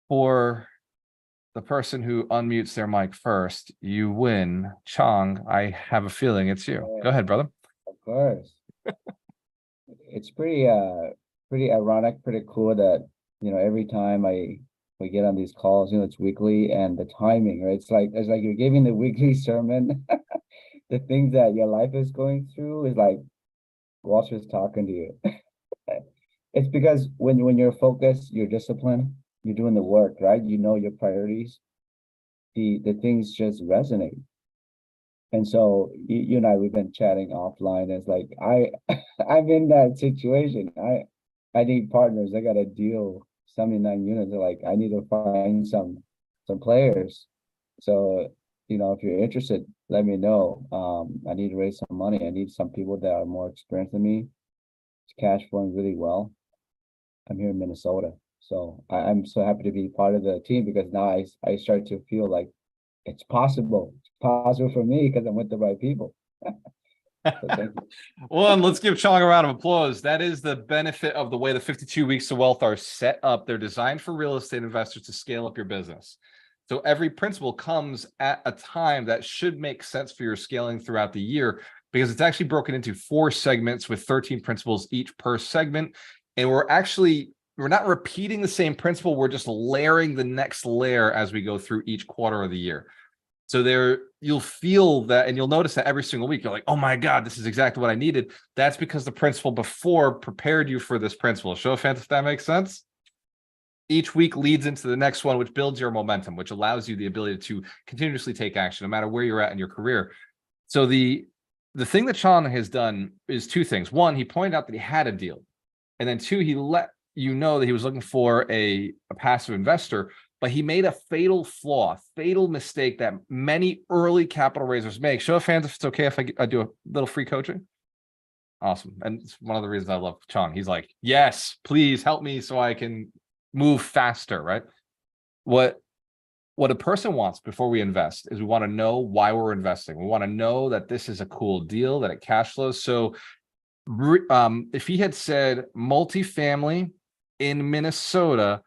For the person who unmutes their mic first, you win. Chong, I have a feeling it's you. Go ahead, brother. Of course. It's pretty ironic, pretty cool that every time we get on these calls, it's weekly, and the timing, right? It's like you're giving the weekly sermon. The things that your life is going through is like Walter's talking to you. It's because when you're focused, you're disciplined, you're doing the work, right? You know your priorities. The things just resonate. And so you and I, we've been chatting offline. It's like I'm in that situation. I need partners. I got to deal 79 units. They're like, I need to find some players. So if you're interested, let me know. I need to raise some money. I need some people that are more experienced than me. It's cash flowing really well. I'm here in Minnesota, so I'm so happy to be part of the team, because now I start to feel like it's possible. It's possible for me because I'm with the right people. So thank you. Well, and let's give Chong a round of applause. That is the benefit of the way the 52 weeks to wealth are set up. They're designed for real estate investors to scale up your business. So every principle comes at a time that should make sense for your scaling throughout the year, because it's actually broken into 4 segments with 13 principles each per segment. And we're not repeating the same principle. We're just layering the next layer as we go through each quarter of the year. So you'll feel that, and you'll notice that every single week, you're like, oh my God, this is exactly what I needed. That's because the principle before prepared you for this principle. Show of hands if that makes sense. each week leads into the next one, which builds your momentum, which allows you the ability to continuously take action no matter where you're at in your career. So the thing that Sean has done is two things. One, he pointed out that he had a deal. And then two, he let you know that he was looking for a passive investor, but he made a fatal flaw, fatal mistake that many early capital raisers make. Show of hands if it's okay if I do a little free coaching. Awesome. And it's one of the reasons I love Sean. He's like, yes, please help me so I can move faster, right? What a person wants before we invest is we want to know why we're investing. We want to know that this is a cool deal, that it cash flows. So if he had said multifamily in Minnesota,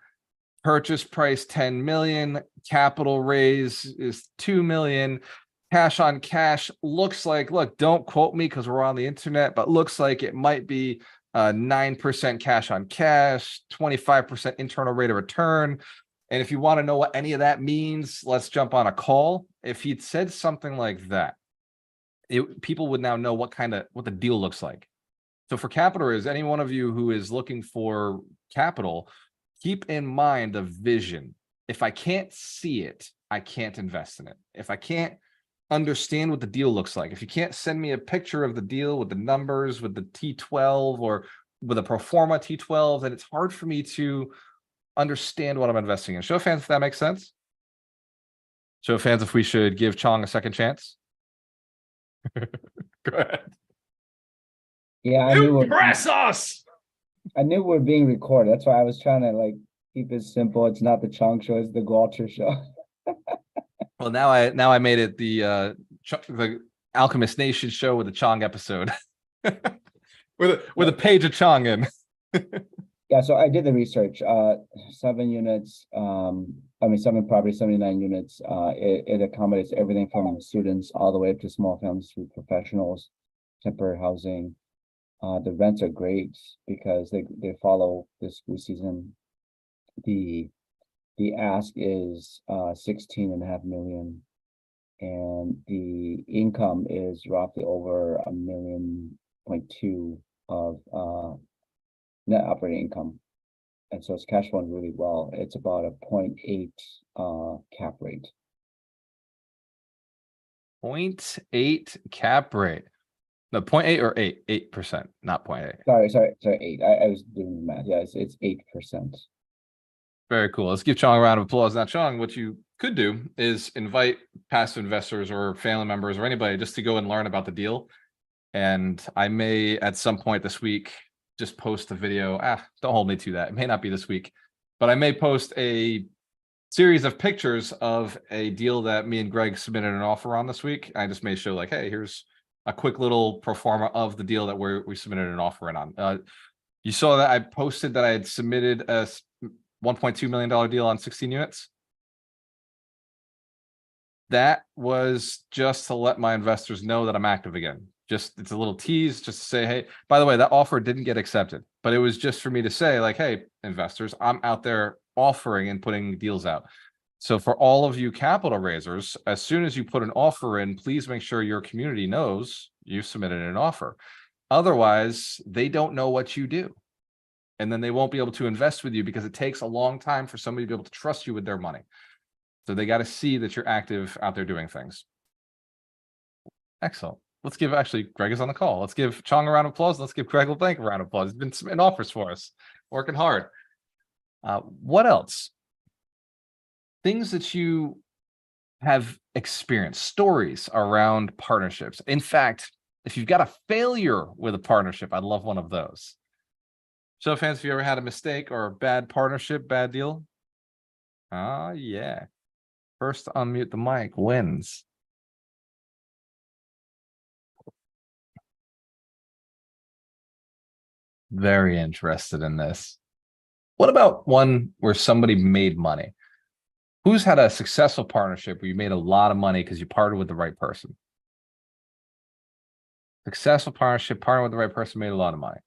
purchase price 10 million, capital raise is 2 million, cash on cash looks like, look, don't quote me because we're on the internet, but looks like it might be 9% cash on cash, 25% internal rate of return. And if you want to know what any of that means, let's jump on a call. If he'd said something like that, people would now know what the deal looks like. So for capital raise, any one of you who is looking for capital, keep in mind the vision. If I can't see it, I can't invest in it. If I can't understand what the deal looks like, if you can't send me a picture of the deal with the numbers, with the T12 or with a pro forma T12, then it's hard for me to understand what I'm investing in. Show of hands if that makes sense. Show of hands if we should give Chong a second chance. Go ahead. Yeah, I knew Press us. I knew we're being recorded. That's why I was trying to like keep it simple. It's not the Chong show, it's the Walter show. Well, now I made it the Alchemist Nation show with the Chong episode. with a page of Chong in. Yeah, so I did the research. 7 units, 7 properties, 79 units. It accommodates everything from students all the way up to small families to professionals, temporary housing. The rents are great because they follow the school season. The ask is 16.5 million, and the income is roughly over 1.2 million of net operating income, and so it's cash flowing really well. It's about a 0.8 cap rate. 0.8 cap rate. No, 0.8 or 8%, not 0.8. Sorry, 8. I was doing the math. Yeah, it's 8%. Very cool. Let's give Chong a round of applause. Now, Chong, what you could do is invite passive investors or family members or anybody just to go and learn about the deal. And I may, at some point this week, just post a video. Don't hold me to that. It may not be this week, but I may post a series of pictures of a deal that me and Greg submitted an offer on this week. I just may show like, hey, here's a quick little pro forma of the deal that we submitted an offer in on. You saw that I posted that I had submitted a $1.2 million deal on 16 units. That was just to let my investors know that I'm active again. It's a little tease just to say, hey, by the way, that offer didn't get accepted, but it was just for me to say like, hey, investors, I'm out there offering and putting deals out. So for all of you capital raisers, as soon as you put an offer in, please make sure your community knows you submitted an offer. Otherwise, they don't know what you do. And then they won't be able to invest with you because it takes a long time for somebody to be able to trust you with their money. So they got to see that you're active out there doing things. Excellent. Let's give, actually, Greg is on the call. Let's give Chong a round of applause. Let's give Greg LeBlanc a round of applause. He's been submitting offers for us, working hard. What else? Things that you have experienced, stories around partnerships. In fact, if you've got a failure with a partnership, I'd love one of those. Show of hands if you ever had a mistake or a bad partnership, bad deal. Yeah. First to unmute the mic wins. Very interested in this. What about one where somebody made money? Who's had a successful partnership where you made a lot of money because you partnered with the right person? Successful partnership, partnered with the right person, made a lot of money.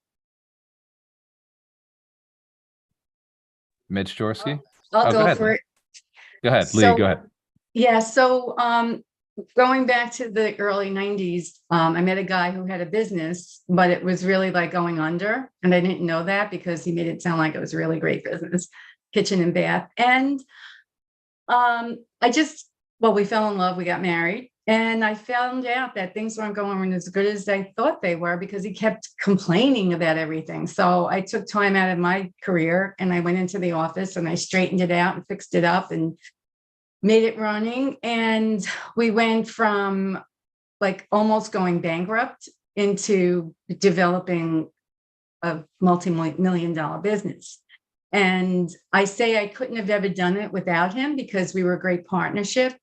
Mitch Jorsky? I'll go go ahead. for it. Go ahead, Lee, go ahead. Yeah, so going back to the early 90s, I met a guy who had a business, but it was really like going under. And I didn't know that because he made it sound like it was really great business. kitchen and bath. And we fell in love, we got married, and I found out that things weren't going as good as I thought they were because he kept complaining about everything. So I took time out of my career and I went into the office and I straightened it out and fixed it up and made it running. And we went from like almost going bankrupt into developing a multi-million-dollar business. And I say I couldn't have ever done it without him because we were a great partnership,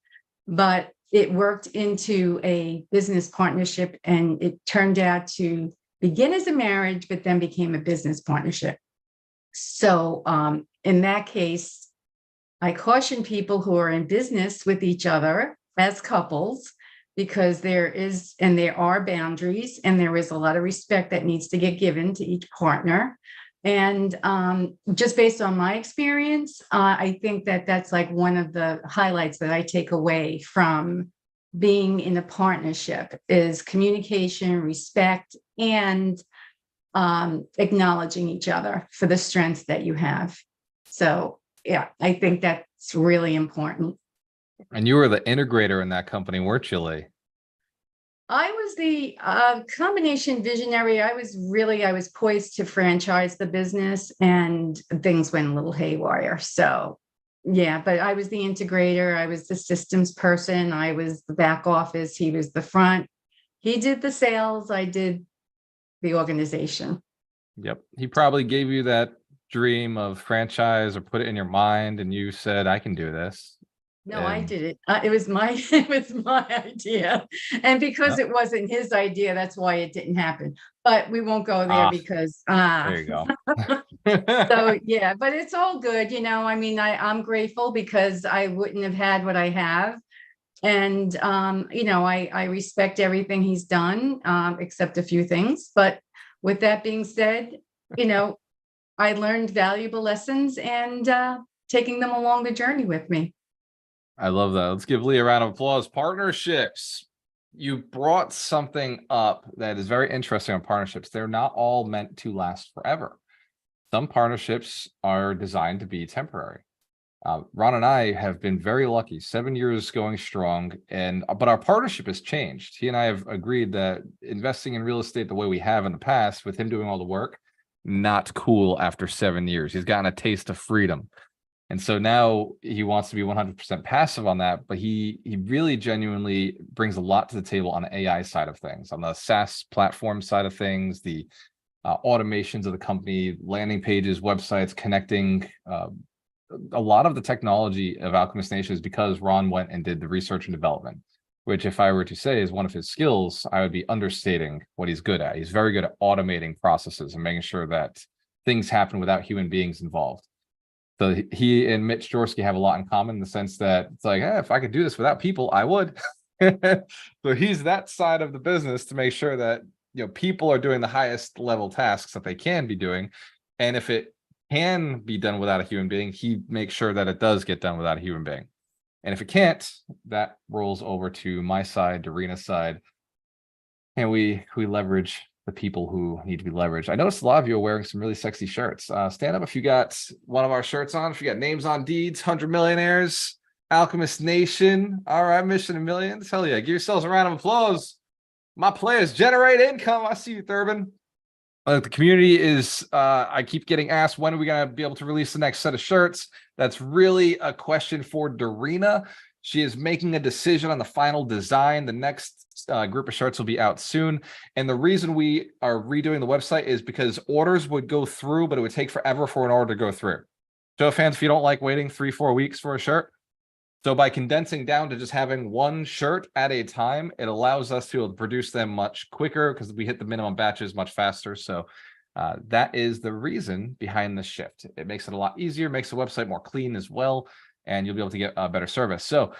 but it worked into a business partnership and it turned out to begin as a marriage, but then became a business partnership. So in that case, I caution people who are in business with each other as couples, because there are boundaries and there is a lot of respect that needs to get given to each partner. And just based on my experience, I think that that's like one of the highlights that I take away from being in a partnership is communication, respect, and acknowledging each other for the strengths that you have. So, yeah, I think that's really important. And you were the integrator in that company, weren't you, Lee? I was the combination visionary. I was poised to franchise the business and things went a little haywire. So yeah, but I was the integrator. I was the systems person. I was the back office. He was the front. He did the sales. I did the organization. Yep. He probably gave you that dream of franchise or put it in your mind and you said, I can do this. No, I did it. It was my idea. And because it wasn't his idea, that's why it didn't happen. But we won't go there because there you go. So yeah, but it's all good. I mean, I'm grateful because I wouldn't have had what I have. And I respect everything he's done, except a few things. But with that being said, I learned valuable lessons and taking them along the journey with me. I love that. Let's give Lee a round of applause. Partnerships. You brought something up that is very interesting on partnerships. They're not all meant to last forever. Some partnerships are designed to be temporary. Ron and I have been very lucky, 7 years going strong, but our partnership has changed. He and I have agreed that investing in real estate the way we have in the past, with him doing all the work, not cool after 7 years. He's gotten a taste of freedom. And so now he wants to be 100% passive on that, but he really genuinely brings a lot to the table on the AI side of things, on the SaaS platform side of things, the automations of the company, landing pages, websites, connecting. A lot of the technology of Alchemist Nation is because Ron went and did the research and development, which if I were to say is one of his skills, I would be understating what he's good at. He's very good at automating processes and making sure that things happen without human beings involved. So he and Mitch Jorsky have a lot in common in the sense that it's like, if I could do this without people, I would. So he's that side of the business to make sure that people are doing the highest level tasks that they can be doing. And if it can be done without a human being, he makes sure that it does get done without a human being. And if it can't, that rolls over to my side, Doreena's side. And we leverage the people who need to be leveraged. I noticed a lot of you are wearing some really sexy shirts. Stand up if you got one of our shirts on. If you got names on deeds, 100 millionaires, Alchemist Nation. All right, Mission of Millions. Hell yeah. Give yourselves a round of applause. My players generate income. I see you, Thurbin. The community is, I keep getting asked, when are we going to be able to release the next set of shirts? That's really a question for Dorina. She is making a decision on the final design. The next group of shirts will be out soon. And the reason we are redoing the website is because orders would go through, but it would take forever for an order to go through. Show of hands if you don't like waiting 3-4 weeks for a shirt. So by condensing down to just having one shirt at a time, it allows us to produce them much quicker because we hit the minimum batches much faster. So that is the reason behind the shift. It makes it a lot easier, makes the website more clean as well, and you'll be able to get a better service. So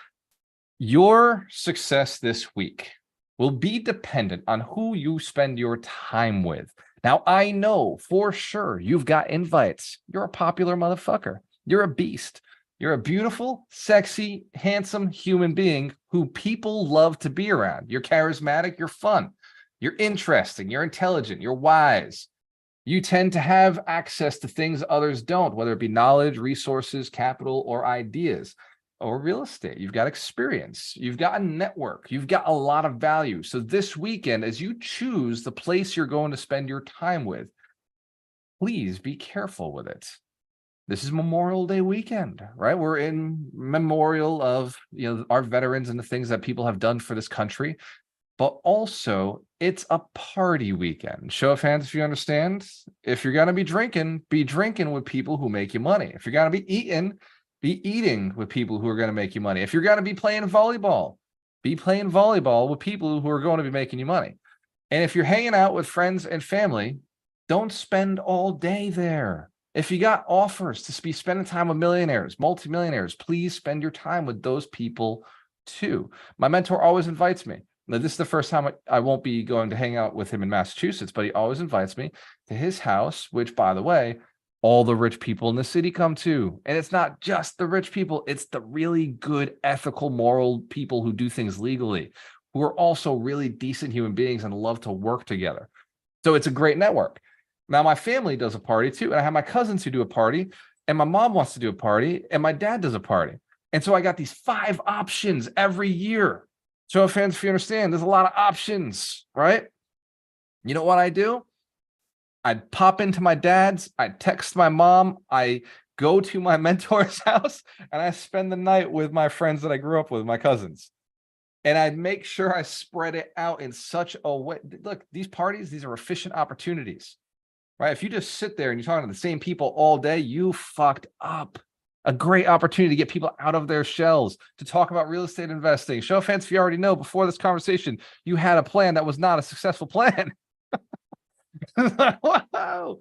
your success this week will be dependent on who you spend your time with. Now, I know for sure you've got invites. You're a popular motherfucker. You're a beast. You're a beautiful, sexy, handsome human being who people love to be around. You're charismatic. You're fun. You're interesting. You're intelligent. You're wise. You tend to have access to things others don't, whether it be knowledge, resources, capital, or ideas, or real estate. You've got experience, you've got a network, you've got a lot of value. So this weekend, as you choose the place you're going to spend your time with, please be careful with it. This is Memorial Day weekend, right? We're in memorial of, our veterans and the things that people have done for this country. But also, it's a party weekend. Show of hands if you understand. If you're going to be drinking with people who make you money. If you're going to be eating with people who are going to make you money. If you're going to be playing volleyball, be playing volleyball with people who are going to be making you money. And if you're hanging out with friends and family, don't spend all day there. If you got offers to be spending time with millionaires, multimillionaires, please spend your time with those people too. My mentor always invites me. Now, this is the first time I won't be going to hang out with him in Massachusetts, but he always invites me to his house, which, by the way, all the rich people in the city come to. And it's not just the rich people. It's the really good, ethical, moral people who do things legally, who are also really decent human beings and love to work together. So it's a great network. Now, my family does a party too. And I have my cousins who do a party, and my mom wants to do a party, and my dad does a party. And so I got these 5 options every year. So fans, if you understand, there's a lot of options, right? You know what I do? I'd pop into my dad's, I'd text my mom, I go to my mentor's house, and I spend the night with my friends that I grew up with, my cousins. And I'd make sure I spread it out in such a way. Look, these parties, these are efficient opportunities, right? If you just sit there and you're talking to the same people all day, you fucked up. A great opportunity to get people out of their shells, to talk about real estate investing. Show of hands if you already know, before this conversation, you had a plan that was not a successful plan. Wow.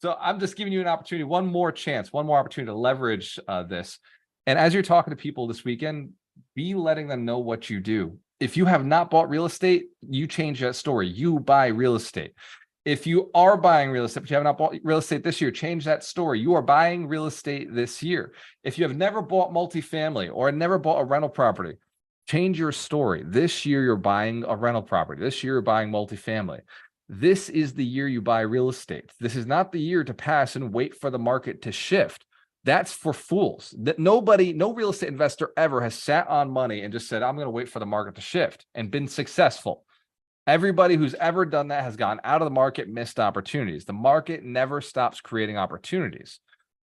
So I'm just giving you an opportunity, one more chance, one more opportunity to leverage this. And as you're talking to people this weekend, be letting them know what you do. If you have not bought real estate, you change that story. You buy real estate. If you are buying real estate, but you have not bought real estate this year, change that story. You are buying real estate this year. If you have never bought multifamily or never bought a rental property, change your story. This year, you're buying a rental property. This year, you're buying multifamily. This is the year you buy real estate. This is not the year to pass and wait for the market to shift. That's for fools. That no real estate investor ever has sat on money and just said, I'm going to wait for the market to shift and been successful. Everybody who's ever done that has gone out of the market, missed opportunities. The market never stops creating opportunities.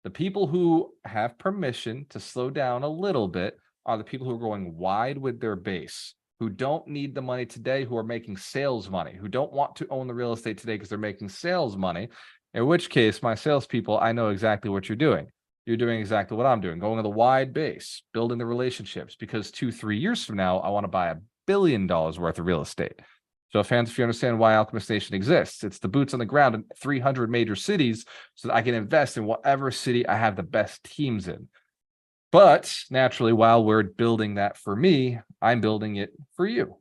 The people who have permission to slow down a little bit are the people who are going wide with their base, who don't need the money today, who are making sales money, who don't want to own the real estate today because they're making sales money, in which case, my salespeople, I know exactly what you're doing. You're doing exactly what I'm doing, going with a wide base, building the relationships, because 2-3 years from now, I want to buy $1 billion worth of real estate. So fans, if you understand why Alchemist Nation exists, it's the boots on the ground in 300 major cities so that I can invest in whatever city I have the best teams in. But naturally, while we're building that for me, I'm building it for you.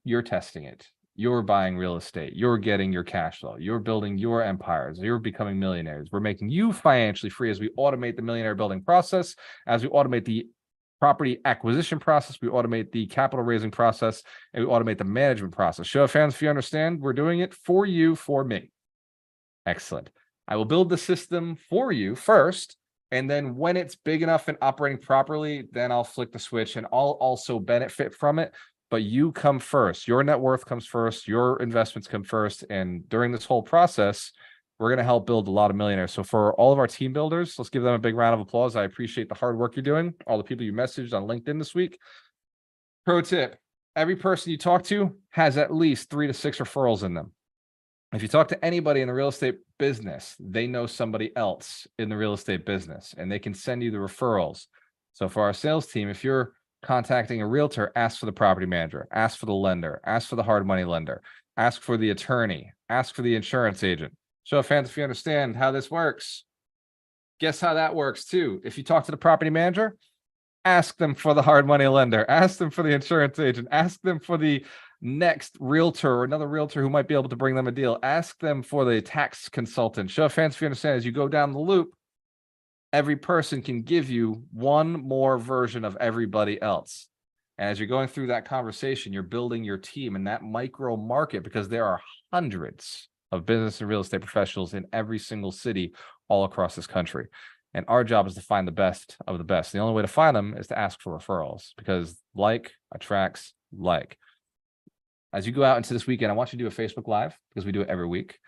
You're testing it. You're buying real estate. You're getting your cash flow. You're building your empires. You're becoming millionaires. We're making you financially free as we automate the millionaire building process, as we automate the property acquisition process, we automate the capital raising process, and we automate the management process. Show of hands if you understand, we're doing it for you, for me. Excellent. I will build the system for you first, and then when it's big enough and operating properly, then I'll flick the switch and I'll also benefit from it. But you come first. Your net worth comes first. Your investments come first. And during this whole process, we're going to help build a lot of millionaires. So for all of our team builders, let's give them a big round of applause. I appreciate the hard work you're doing. All the people you messaged on LinkedIn this week. Pro tip, every person you talk to has at least 3 to 6 referrals in them. If you talk to anybody in the real estate business, they know somebody else in the real estate business, and they can send you the referrals. So for our sales team, if you're contacting a realtor, ask for the property manager, ask for the lender, ask for the hard money lender, ask for the attorney, ask for the insurance agent. Show of hands if you understand how this works. Guess how that works too. If you talk to the property manager, ask them for the hard money lender, ask them for the insurance agent, ask them for the next realtor or another realtor who might be able to bring them a deal, ask them for the tax consultant. Show of hands if you understand, as you go down the loop, every person can give you one more version of everybody else. And as you're going through that conversation, you're building your team in that micro market, because there are hundreds of business and real estate professionals in every single city all across this country. And our job is to find the best of the best. The only way to find them is to ask for referrals, because like attracts like. As you go out into this weekend, I want you to do a Facebook Live, because we do it every week.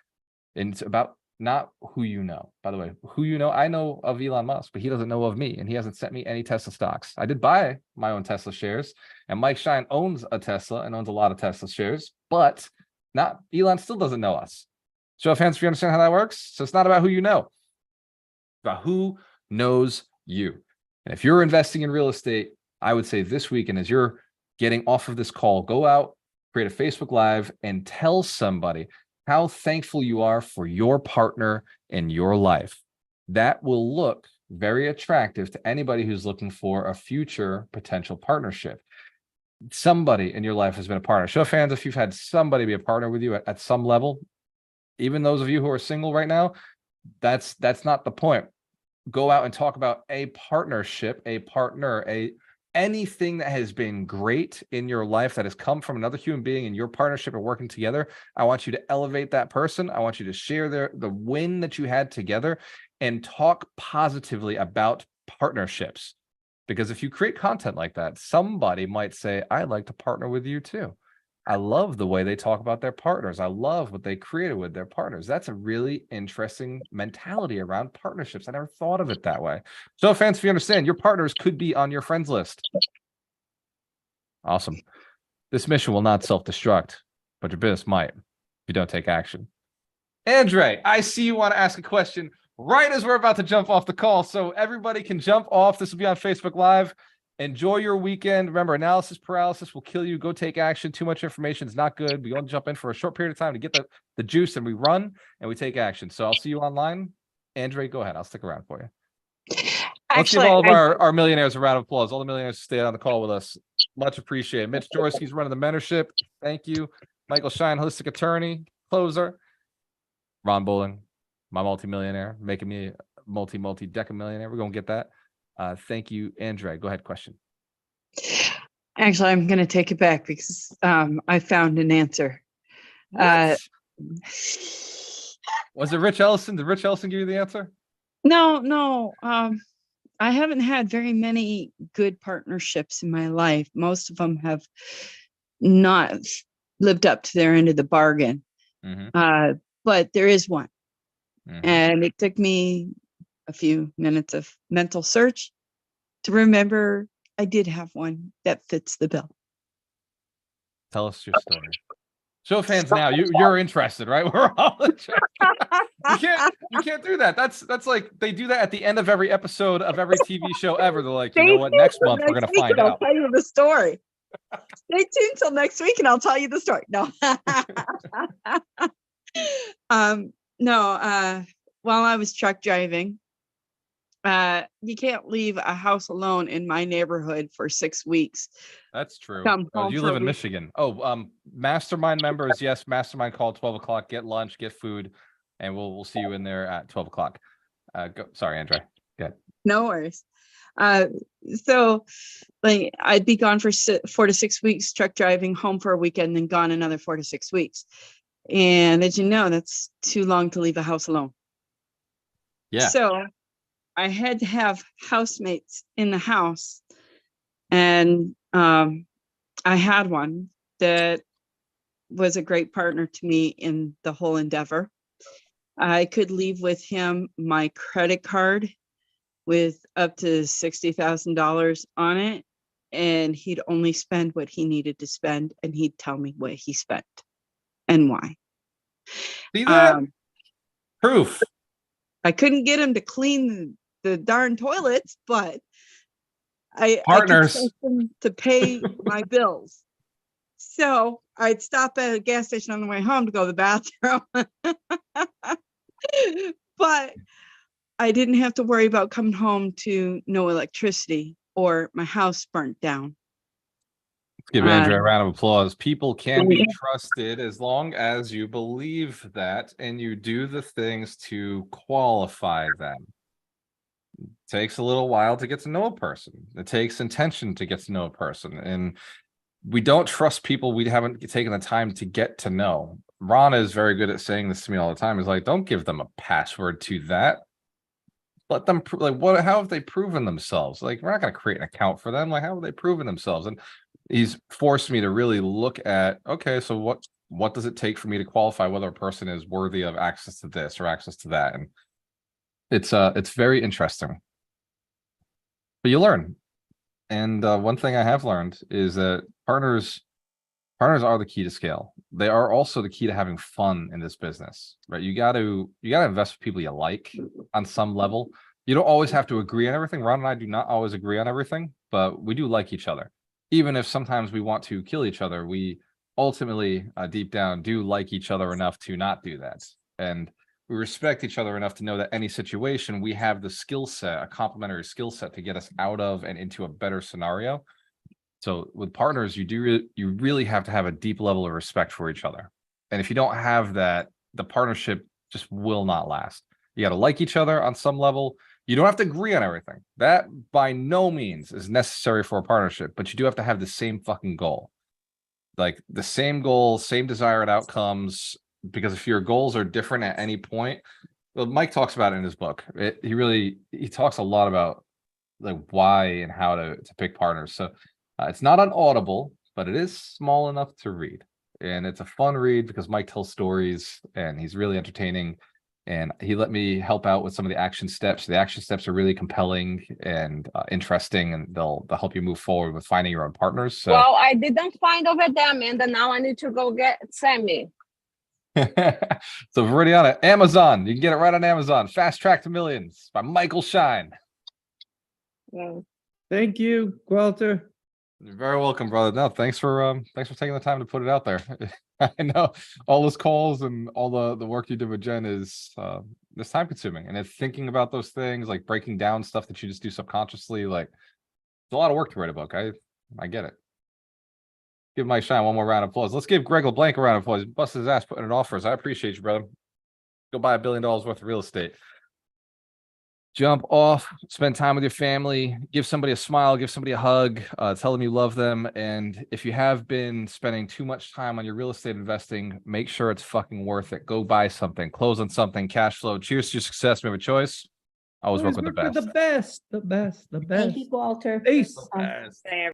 And it's about not who you know. By the way, who you know, I know of Elon Musk, but he doesn't know of me, and he hasn't sent me any Tesla stocks. I did buy my own Tesla shares, and Mike Shine owns a Tesla and owns a lot of Tesla shares, but not Elon still doesn't know us. Show of hands if you understand how that works. So it's not about who you know, it's about who knows you. And if you're investing in real estate, I would say this weekend, as you're getting off of this call, go out, create a Facebook Live, and tell somebody how thankful you are for your partner in your life. That will look very attractive to anybody who's looking for a future potential partnership. Somebody in your life has been a partner. Show of hands if you've had somebody be a partner with you at some level. Even those of you who are single right now, that's not the point. Go out and talk about a partnership, a partner, anything that has been great in your life that has come from another human being in your partnership and working together. I want you to elevate that person. I want you to share the win that you had together and talk positively about partnerships. Because if you create content like that, somebody might say, I'd like to partner with you too. I love the way they talk about their partners. I love what they created with their partners. That's a really interesting mentality around partnerships. I never thought of it that way. So fans, if you understand, your partners could be on your friends list. Awesome. This mission will not self-destruct, but your business might if you don't take action. Andre, I see you want to ask a question right as we're about to jump off the call. So everybody can jump off. This will be on Facebook Live. Enjoy your weekend. Remember, analysis paralysis will kill you. Go take action. Too much information is not good. We only jump in for a short period of time to get the juice, and we run and we take action. So I'll see you online. Andre, go ahead. I'll stick around for you. Let's give all of our millionaires a round of applause. All the millionaires who stayed on the call with us. Much appreciated. Mitch Jaworski's running the mentorship. Thank you. Michael Shine, holistic attorney, closer. Ron Bowling, my multimillionaire, making me a multi-deca millionaire. We're going to get that. Thank you, Andre. Go ahead, question. Actually, I'm going to take it back because I found an answer. Was it Rich Ellison? Did Rich Ellison give you the answer? No. I haven't had very many good partnerships in my life. Most of them have not lived up to their end of the bargain. Mm-hmm. But there is one. Mm-hmm. And it took me a few minutes of mental search to remember I did have one that fits the bill. Tell us your story. Show of hands now. You're interested, right? We're all interested. You can't do that. That's like they do that at the end of every episode of every TV show ever. They're like, you know what? Next month we're gonna find out. I'll tell you the story. Stay tuned till next week and I'll tell you the story. No. While I was truck driving, you can't leave a house alone in my neighborhood for 6 weeks. That's true. Oh, you live in Michigan. Oh, mastermind members. Yes. Mastermind call 12 o'clock, get lunch, get food, and we'll see you in there at 12 o'clock. Sorry, Andre. Go ahead. No worries. So like I'd be gone for 4 to 6 weeks truck driving, home for a weekend, then gone another 4 to 6 weeks. And as you know, that's too long to leave a house alone. Yeah. So I had to have housemates in the house. And I had one that was a great partner to me in the whole endeavor. I could leave with him my credit card with up to $60,000 on it. And he'd only spend what he needed to spend. And he'd tell me what he spent and why. See that? Proof. I couldn't get him to clean the darn toilets, but I could trust him to pay my bills. So I'd stop at a gas station on the way home to go to the bathroom. But I didn't have to worry about coming home to no electricity or my house burnt down. Give Andrea a round of applause. People can be trusted as long as you believe that and you do the things to qualify them. It takes a little while to get to know a person. It takes intention to get to know a person. And we don't trust people we haven't taken the time to get to know. Ron is very good at saying this to me all the time. He's like, don't give them a password to that. Let them like what? How have they proven themselves? Like, we're not going to create an account for them. Like, how have they proven themselves? And he's forced me to really look at, okay, so what does it take for me to qualify whether a person is worthy of access to this or access to that? And it's very interesting. But you learn. And one thing I have learned is that partners are the key to scale. They are also the key to having fun in this business, right? You got to invest with people you like on some level. You don't always have to agree on everything. Ron and I do not always agree on everything, but we do like each other. Even if sometimes we want to kill each other, we ultimately deep down do like each other enough to not do that. And we respect each other enough to know that any situation we have the skill set, a complementary skill set to get us out of and into a better scenario. So with partners, you really have to have a deep level of respect for each other. And if you don't have that, the partnership just will not last. You got to like each other on some level. You don't have to agree on everything. That by no means is necessary for a partnership, but you do have to have the same fucking goal. Like the same goal, same desired outcomes, because if your goals are different at any point, well, Mike talks about it in his book. He talks a lot about like why and how to pick partners. So it's not on Audible, but it is small enough to read. And it's a fun read because Mike tells stories and he's really entertaining. And he let me help out with some of the action steps. The action steps are really compelling and interesting, and they'll help you move forward with finding your own partners. So. Well, I didn't find over there, Amanda. Now I need to go get Sammy. So Viridiana, Amazon. You can get it right on Amazon. Fast Track to Millions by Michael Shine. Yeah. Thank you, Walter. You're very welcome, brother. No, thanks for taking the time to put it out there. I know all those calls and all the work you did with Jen is it's time consuming, and it's thinking about those things, like breaking down stuff that you just do subconsciously. Like it's a lot of work to write a book. I get it. Give Mike Shine one more round of applause. Let's give Greg LeBlanc a round of applause. He busted his ass putting it off for us. I appreciate you, brother. Go buy $1 billion worth of real estate. Jump off, spend time with your family, give somebody a smile, give somebody a hug, tell them you love them. And if you have been spending too much time on your real estate investing, make sure it's fucking worth it. Go buy something, close on something, cash flow. Cheers to your success. We have a choice. Always work with the best. The best. Thank you, Walter. Peace. Best.